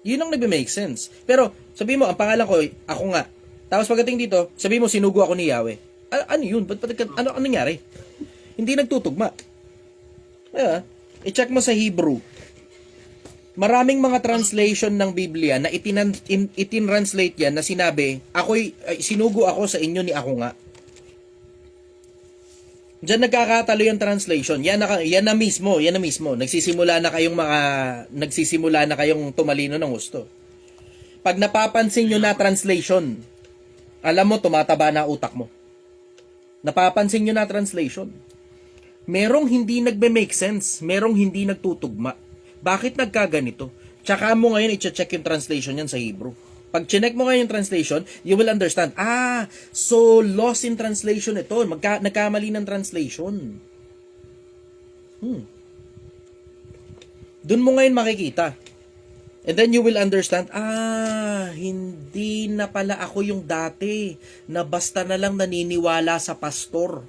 Yun ang nagbe-make sense. Pero, sabihin mo, ang pangalan ko, ako nga. Tapos pagdating dito, sabihin mo, sinugo ako ni Yahweh. Ano yun? Ano nangyari? Hindi nagtutugma. Kaya, i-check mo sa Hebrew. Maraming mga translation ng Biblia na itinranslate yan na sinabi, sinugo ako sa inyo ni ako nga. Diyan nagkakatalo yung translation. Yan na mismo. Nagsisimula na kayong tumalino ng gusto. Pag napapansin nyo na translation, alam mo, tumataba na utak mo. Napapansin nyo na translation. Merong hindi nagbe-make sense. Merong hindi nagtutugma. Bakit nagkaganito? Tsaka mo ngayon i-check yung translation yan sa Hebrew. Pag chinek mo ngayon yung translation, you will understand. So lost in translation ito. Nagkamali ng translation. Doon mo ngayon makikita. And then you will understand, hindi na pala ako yung dati na basta na lang naniniwala sa pastor.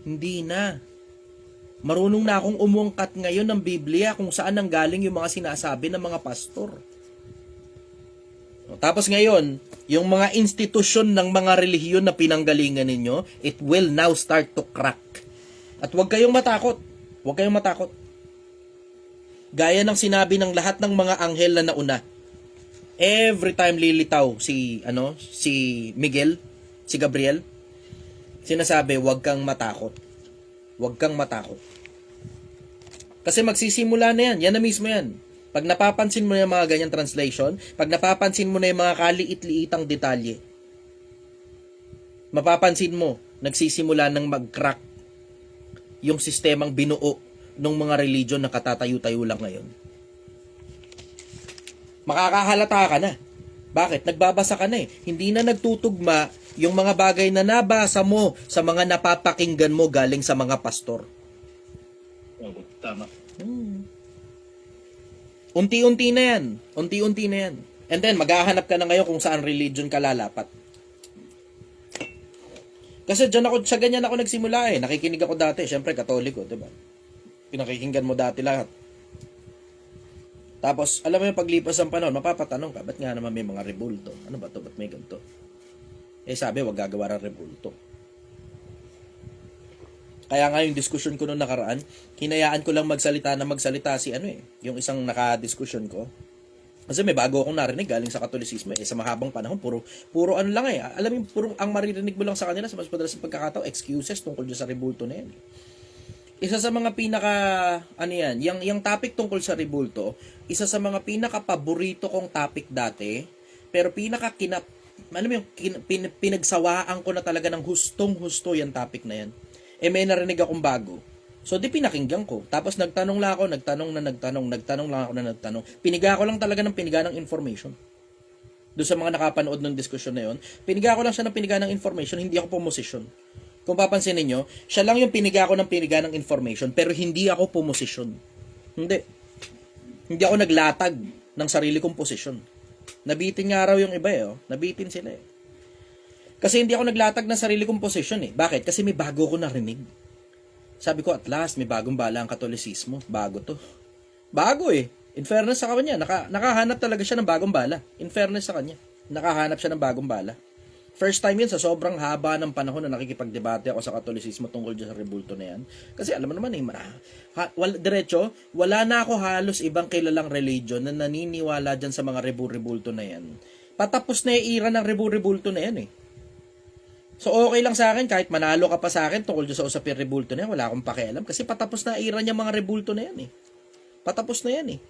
Hindi na. Marunong na akong umungkat ngayon ng Biblia kung saan nanggaling yung mga sinasabi ng mga pastor. Tapos ngayon, yung mga institusyon ng mga relihiyon na pinanggalingan ninyo, it will now start to crack. At huwag kayong matakot. Huwag kayong matakot. Gaya ng sinabi ng lahat ng mga anghel na nauna. Every time lilitaw si Miguel, si Gabriel, sinasabi, huwag kang matakot. Huwag kang matakot. Kasi magsisimula na yan. Yan na mismo yan. Pag napapansin mo na yung mga ganyang translation, pag napapansin mo na yung mga kaliit-liitang detalye, mapapansin mo, nagsisimula ng mag-crack yung sistemang binuo ng mga religion na katatayo-tayo lang ngayon. Makakahalata ka na. Bakit? Nagbabasa ka na eh. Hindi na nagtutugma yung mga bagay na nabasa mo sa mga napapakinggan mo galing sa mga pastor. Tama. Unti-unti na yan. Unti-unti na yan. And then, maghahanap ka na ngayon kung saan religion ka lalapat. Kasi sa ganyan ako nagsimula eh. Nakikinig ako dati. Siyempre, Katoliko, diba? Pinakikinggan mo dati lahat. Tapos, alam mo yung paglipas ng panahon, mapapatanong ka, ba't nga naman may mga rebulto? Ano ba to? Ba't may ganito? Sabi, wag gagawa ng rebulto. Kaya nga yung diskusyon ko noong nakaraan, hinayaan ko lang magsalita si yung isang naka-diskusyon ko. Kasi may bago akong narinig galing sa Katolisismo sa mahabang panahon, puro ano lang eh. Alam mo, puro ang maririnig mo lang sa kanila sa mas madalas ng pagkakataon, excuses tungkol sa rebulto na yan. Isa sa mga yung topic tungkol sa rebulto, isa sa mga pinaka-paborito kong topic dati, pero pinagsawaan ko na talaga ng hustong-husto yung topic na yan. May narinig akong bago. So, di pinakinggan ko. Tapos nagtanong lang ako, nagtanong. Piniga ko lang talaga ng piniga ng information. Doon sa mga nakapanood ng diskusyon na yon, piniga ko lang siya ng piniga ng information, hindi ako pumosisyon. Kung papansin niyo, siya lang yung piniga ko ng piniga ng information, pero hindi ako pumosisyon. Hindi ako naglatag ng sarili kong posisyon. Nabitin nga raw yung iba Nabitin sila Kasi hindi ako naglatag ng sarili kong posisyon eh. Bakit? Kasi may bago ko narinig. Sabi ko, at last, may bagong bala ang Katolisismo. Bago to. Bago eh. In fairness sa kanya, nakahanap talaga siya ng bagong bala. In fairness sa kanya, nakahanap siya ng bagong bala. First time yun sa sobrang haba ng panahon na nakikipagdebate ako sa Katolisismo tungkol dyan sa rebulto na yan. Kasi alam mo naman eh, diretso, wala na ako halos ibang kilalang religion na naniniwala dyan sa mga rebulto na yan. Patapos na yung era ng rebulto na yan eh. So okay lang sa akin kahit manalo ka pa sa akin tungkol dyan sa usapin rebulto na yan, wala akong pakialam kasi patapos na era niya mga rebulto na yan eh. Patapos na yan eh.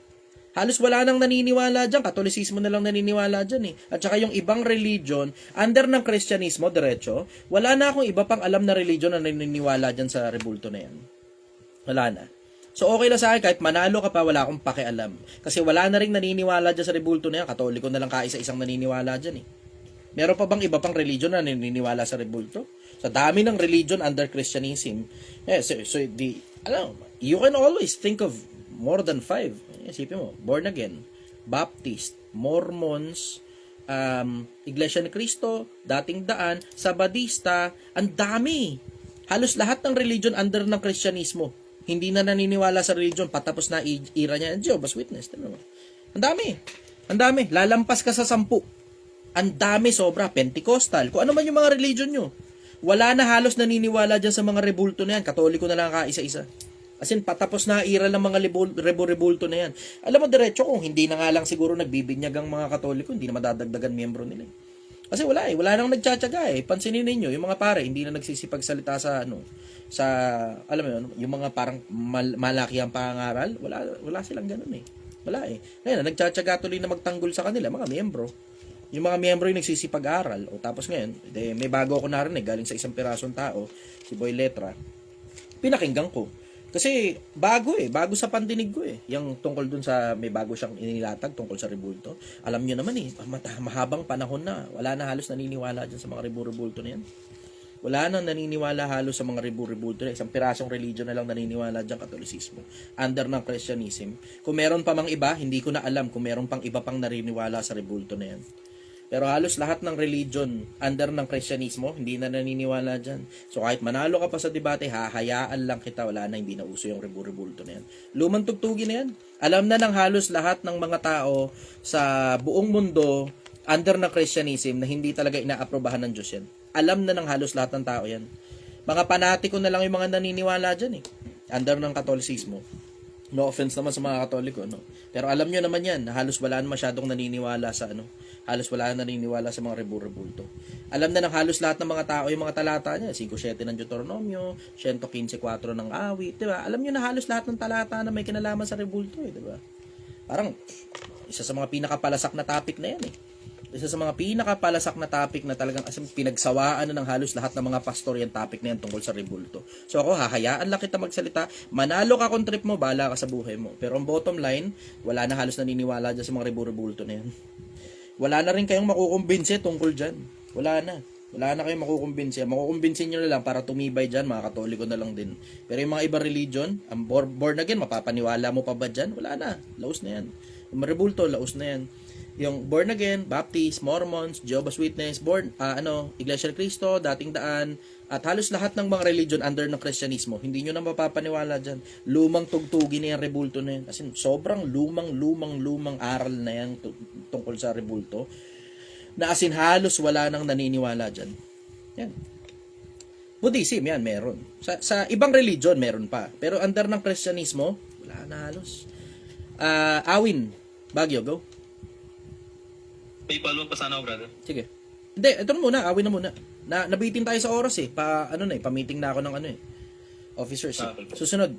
Halos wala nang naniniwala dyan. Katolisismo na lang naniniwala dyan eh. At saka yung ibang religion, under ng Kristyanismo, diretso, wala na akong iba pang alam na religion na naniniwala dyan sa rebulto na yan. Wala na. So okay lang sa akin, kahit manalo ka pa, wala akong pakialam. Kasi wala na rin naniniwala dyan sa rebulto na yan. Katoliko na lang kaisa-isang naniniwala dyan eh. Meron pa bang iba pang religion na naniniwala sa rebulto? Sa dami ng religion under Christianism, you can always think of more than 5. Isipin mo, born again, Baptist, Mormons, Iglesia ni Cristo, Dating Daan, Sabadista, ang dami. Halos lahat ng religion under ng Kristyanismo. Hindi na naniniwala sa religion, patapos na era niya, Jehovah's Witness. Ang dami. Ang dami. Lalampas ka sa 10. Ang dami, sobra. Pentecostal. Kung ano man yung mga religion nyo. Wala na halos naniniwala dyan sa mga rebulto na yan. Katoliko na lang kaisa-isa. As in, patapos na era ng mga rebulto na yan. Alam mo, diretso, kung hindi na nga lang siguro nagbibinyag ang mga Katoliko, hindi na madadagdagan miyembro nila. Kasi wala eh. Wala nang nagtsatsaga eh. Pansinin ninyo, yung mga pare, hindi na nagsisipagsalita sa alam mo yun, yung mga parang malaki ang pangaral, wala silang ganun eh. Wala eh. Ngayon, nagtsatsaga tuloy na magtanggol sa kanila, mga miyembro. Yung mga miyembro yung nagsisipag-aral. O tapos ngayon, may bago ako narinig, galing sa isang pirasong tao, si Boy Letra, pinakinggan ko. Kasi bago sa pandinig ko eh. Yung tungkol dun sa may bago siyang inilatag tungkol sa rebulto. Alam niyo naman eh, mahabang panahon na. Wala na halos naniniwala dyan sa mga rebulto na yan. Wala na naniniwala halos sa mga rebulto na. Isang pirasong religion na lang naniniwala dyan, Katolisismo. Under ng Christianism. Kung meron pa mang iba, hindi ko na alam kung meron pang iba pang naniniwala sa rebulto na yan. Pero halos lahat ng religion under ng Kristyanismo, hindi na naniniwala dyan. So kahit manalo ka pa sa debate, hahayaan lang kita, wala na, hindi na uso yung rebulto na yan. Lumang tugtugin na yan. Alam na ng halos lahat ng mga tao sa buong mundo under ng Kristyanism na hindi talaga inaaprobahan ng Diyos yan. Alam na ng halos lahat ng tao yan. Mga panatiko na lang yung mga naniniwala dyan eh. Under ng Katolisismo. No offense naman sa mga Katoliko, no? Pero alam nyo naman yan, na halos wala na masyadong naniniwala sa halos wala na naniniwala sa mga rebulto. Alam na ng halos lahat ng mga tao yung mga talata niya, 5:7 ng Deuteronomio, 115:4 ng Awit, di ba? Alam niyo na halos lahat ng talata na may kinalaman sa rebulto, di ba? Parang isa sa mga pinakapalasak na topic na yan eh. Isa sa mga pinakapalasak na topic na talagang pinagsawaan na ng halos lahat ng mga pastor yung topic na yan tungkol sa rebulto. So ako, hahayaan lang kita magsalita. Manalo ka kung trip mo, bahala ka sa buhay mo. Pero ang bottom line, wala na halos naniniwala dyan sa mga rebulto na yan. Wala na rin kayong makukumbinse tungkol dyan. Wala na. Wala na kayong makukumbinse. Makukumbinsin nyo na lang para tumibay dyan, mga Katoliko na lang din. Pero yung mga ibang religion, ang born again, mapapaniwala mo pa ba dyan? Wala na. Laos na yan. Yung rebulto, laos na yan. Yung born again, Baptist, Mormons, Jehovah's Witness, Iglesia ni Cristo, Dating Daan, at halos lahat ng mga religion under ng Kristyanismo, hindi nyo na mapapaniwala dyan. Lumang tugtugin na yung rebulto na yan. Kasi sobrang lumang aral na yan tungkol sa rebulto, na asin halos wala nang naniniwala dyan. Yan. Buddhism, yan, meron. Sa ibang religion, meron pa. Pero under ng Kristyanismo, wala na halos. Awin, Baguio, go. May follow pa sana ako, brother. Sige. Hindi, ito na muna, awin na muna. Nabitin tayo sa oras eh. Pa-meeting na ako ng officers. Okay. Susunod.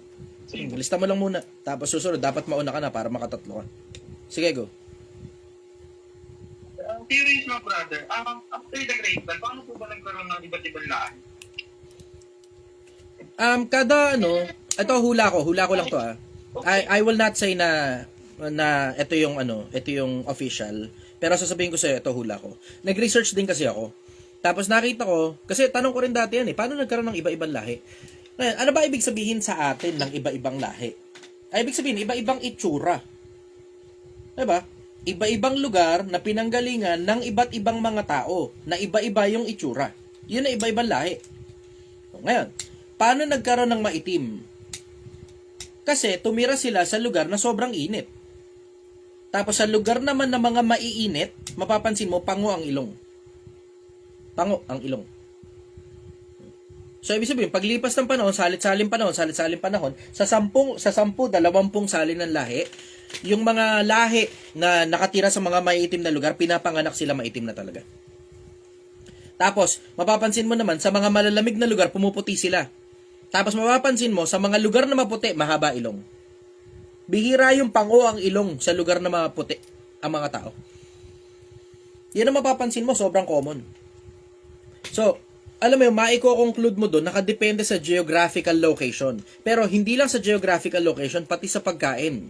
Lista mo lang muna. Tapos susunod, dapat mauna ka na para makatatlo ka. Sige, go. Theories mo, brother. After the Great Flood, paano po ba nagkaroon ng iba't ibang lahat? Ito hula ko lang to ah. I will not say na ito yung official. Pero sasabihin ko sa'yo, ito hula ko. Nag-research din kasi ako. Tapos nakita ko, kasi tanong ko rin dati yan paano nagkaroon ng iba-ibang lahi? Ngayon, ano ba ibig sabihin sa atin ng iba-ibang lahi? Ay, ibig sabihin, iba-ibang itsura. Diba? iba-ibang lugar na pinanggalingan ng iba't ibang mga tao na iba-iba yung itsura. Yun na iba-ibang lahi. So, ngayon, paano nagkaroon ng maitim? Kasi tumira sila sa lugar na sobrang init. Tapos sa lugar naman ng mga maiinit, mapapansin mo, pango ang ilong. Pango ang ilong. So, ibig sabihin, paglipas ng panahon, salit-saling panahon, sa 20 salin ng lahi, yung mga lahi na nakatira sa mga maiitim na lugar, pinapanganak sila maitim na talaga. Tapos, mapapansin mo naman, sa mga malalamig na lugar, pumuputi sila. Tapos, mapapansin mo, sa mga lugar na maputi, mahaba ilong. Bihira yung pango ang ilong sa lugar na maputi ang mga tao. Yan ang mapapansin mo, sobrang common. So, alam mo yung maiko-conclude mo doon, nakadepende sa geographical location. Pero hindi lang sa geographical location, pati sa pagkain.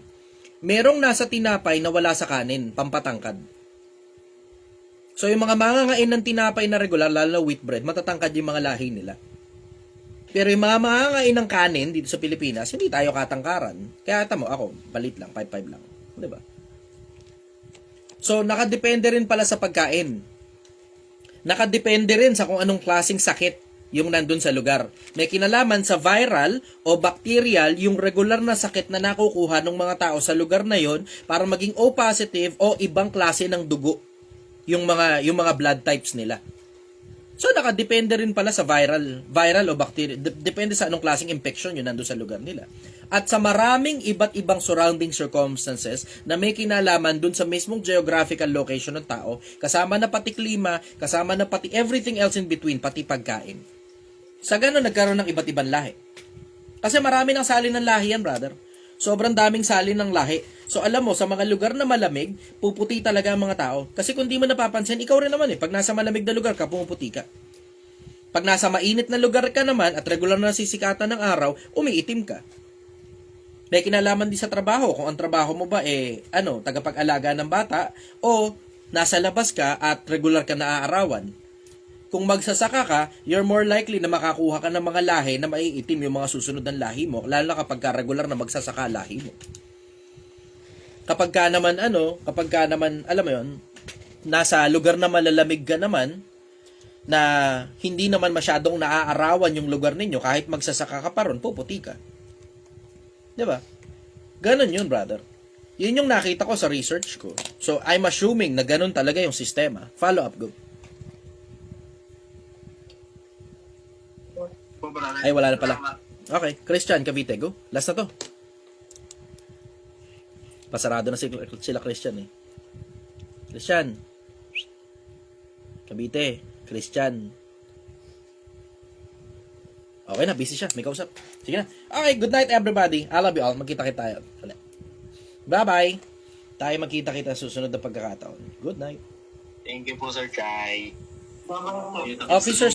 Merong nasa tinapay na wala sa kanin, pampatangkad. So yung mga mangangain ng tinapay na regular, lalo na wheat bread, matatangkad yung mga lahi nila. Pero yung mga mangangain ng kanin dito sa Pilipinas, hindi tayo katangkaran. Kaya tamo, ako, balit lang, 5'5 lang. Diba? So nakadepende rin pala sa pagkain. Nakadepende rin sa kung anong klaseng sakit yung nandun sa lugar. May kinalaman sa viral o bacterial yung regular na sakit na nakukuha ng mga tao sa lugar na yon para maging O positive o ibang klase ng dugo yung mga blood types nila. So nakadepende rin pala sa viral o bacterial. Depende sa anong klaseng infection yun nandun sa lugar nila. At sa maraming iba't ibang surrounding circumstances na may kinalaman dun sa mismong geographical location ng tao, kasama na pati klima, kasama na pati everything else in between, pati pagkain. Sa ganun, nagkaroon ng iba't ibang lahi. Kasi marami ng salin ng lahi yan, brother. Sobrang daming salin ng lahi. So alam mo, sa mga lugar na malamig, puputi talaga ang mga tao. Kasi kung di mo napapansin, ikaw rin naman pag nasa malamig na lugar ka, pumuputi ka. Pag nasa mainit na lugar ka naman at regular na sisikatan ng araw, umiitim ka. May kinalaman din sa trabaho. Kung ang trabaho mo ba tagapag-alaga ng bata o nasa labas ka at regular ka na aarawan. Kung magsasaka ka, you're more likely na makakuha ka ng mga lahi na maiitim yung mga susunod ng lahi mo, lalo na kapag regular na magsasaka lahi mo. Kapag ka naman, alam mo yun, nasa lugar na malalamig ka naman, na hindi naman masyadong naaarawan yung lugar ninyo, kahit magsasaka ka pa ron, puputi ka. Diba? Ganon yun, brother. Yun yung nakita ko sa research ko. So, I'm assuming na ganon talaga yung sistema. Follow up, go. Ay, wala na pala. Okay, Christian, Cavite, go. Last na to. Pasarado na sila Christian eh. Christian. Cavite, Christian. Okay na, busy siya. May kausap. Sige na. Okay, good night everybody. I love you all. Magkita-kita tayo. Bye-bye. Tayo magkita-kita sa susunod na pagkakataon. Good night. Thank you po, Sir Chai. Officer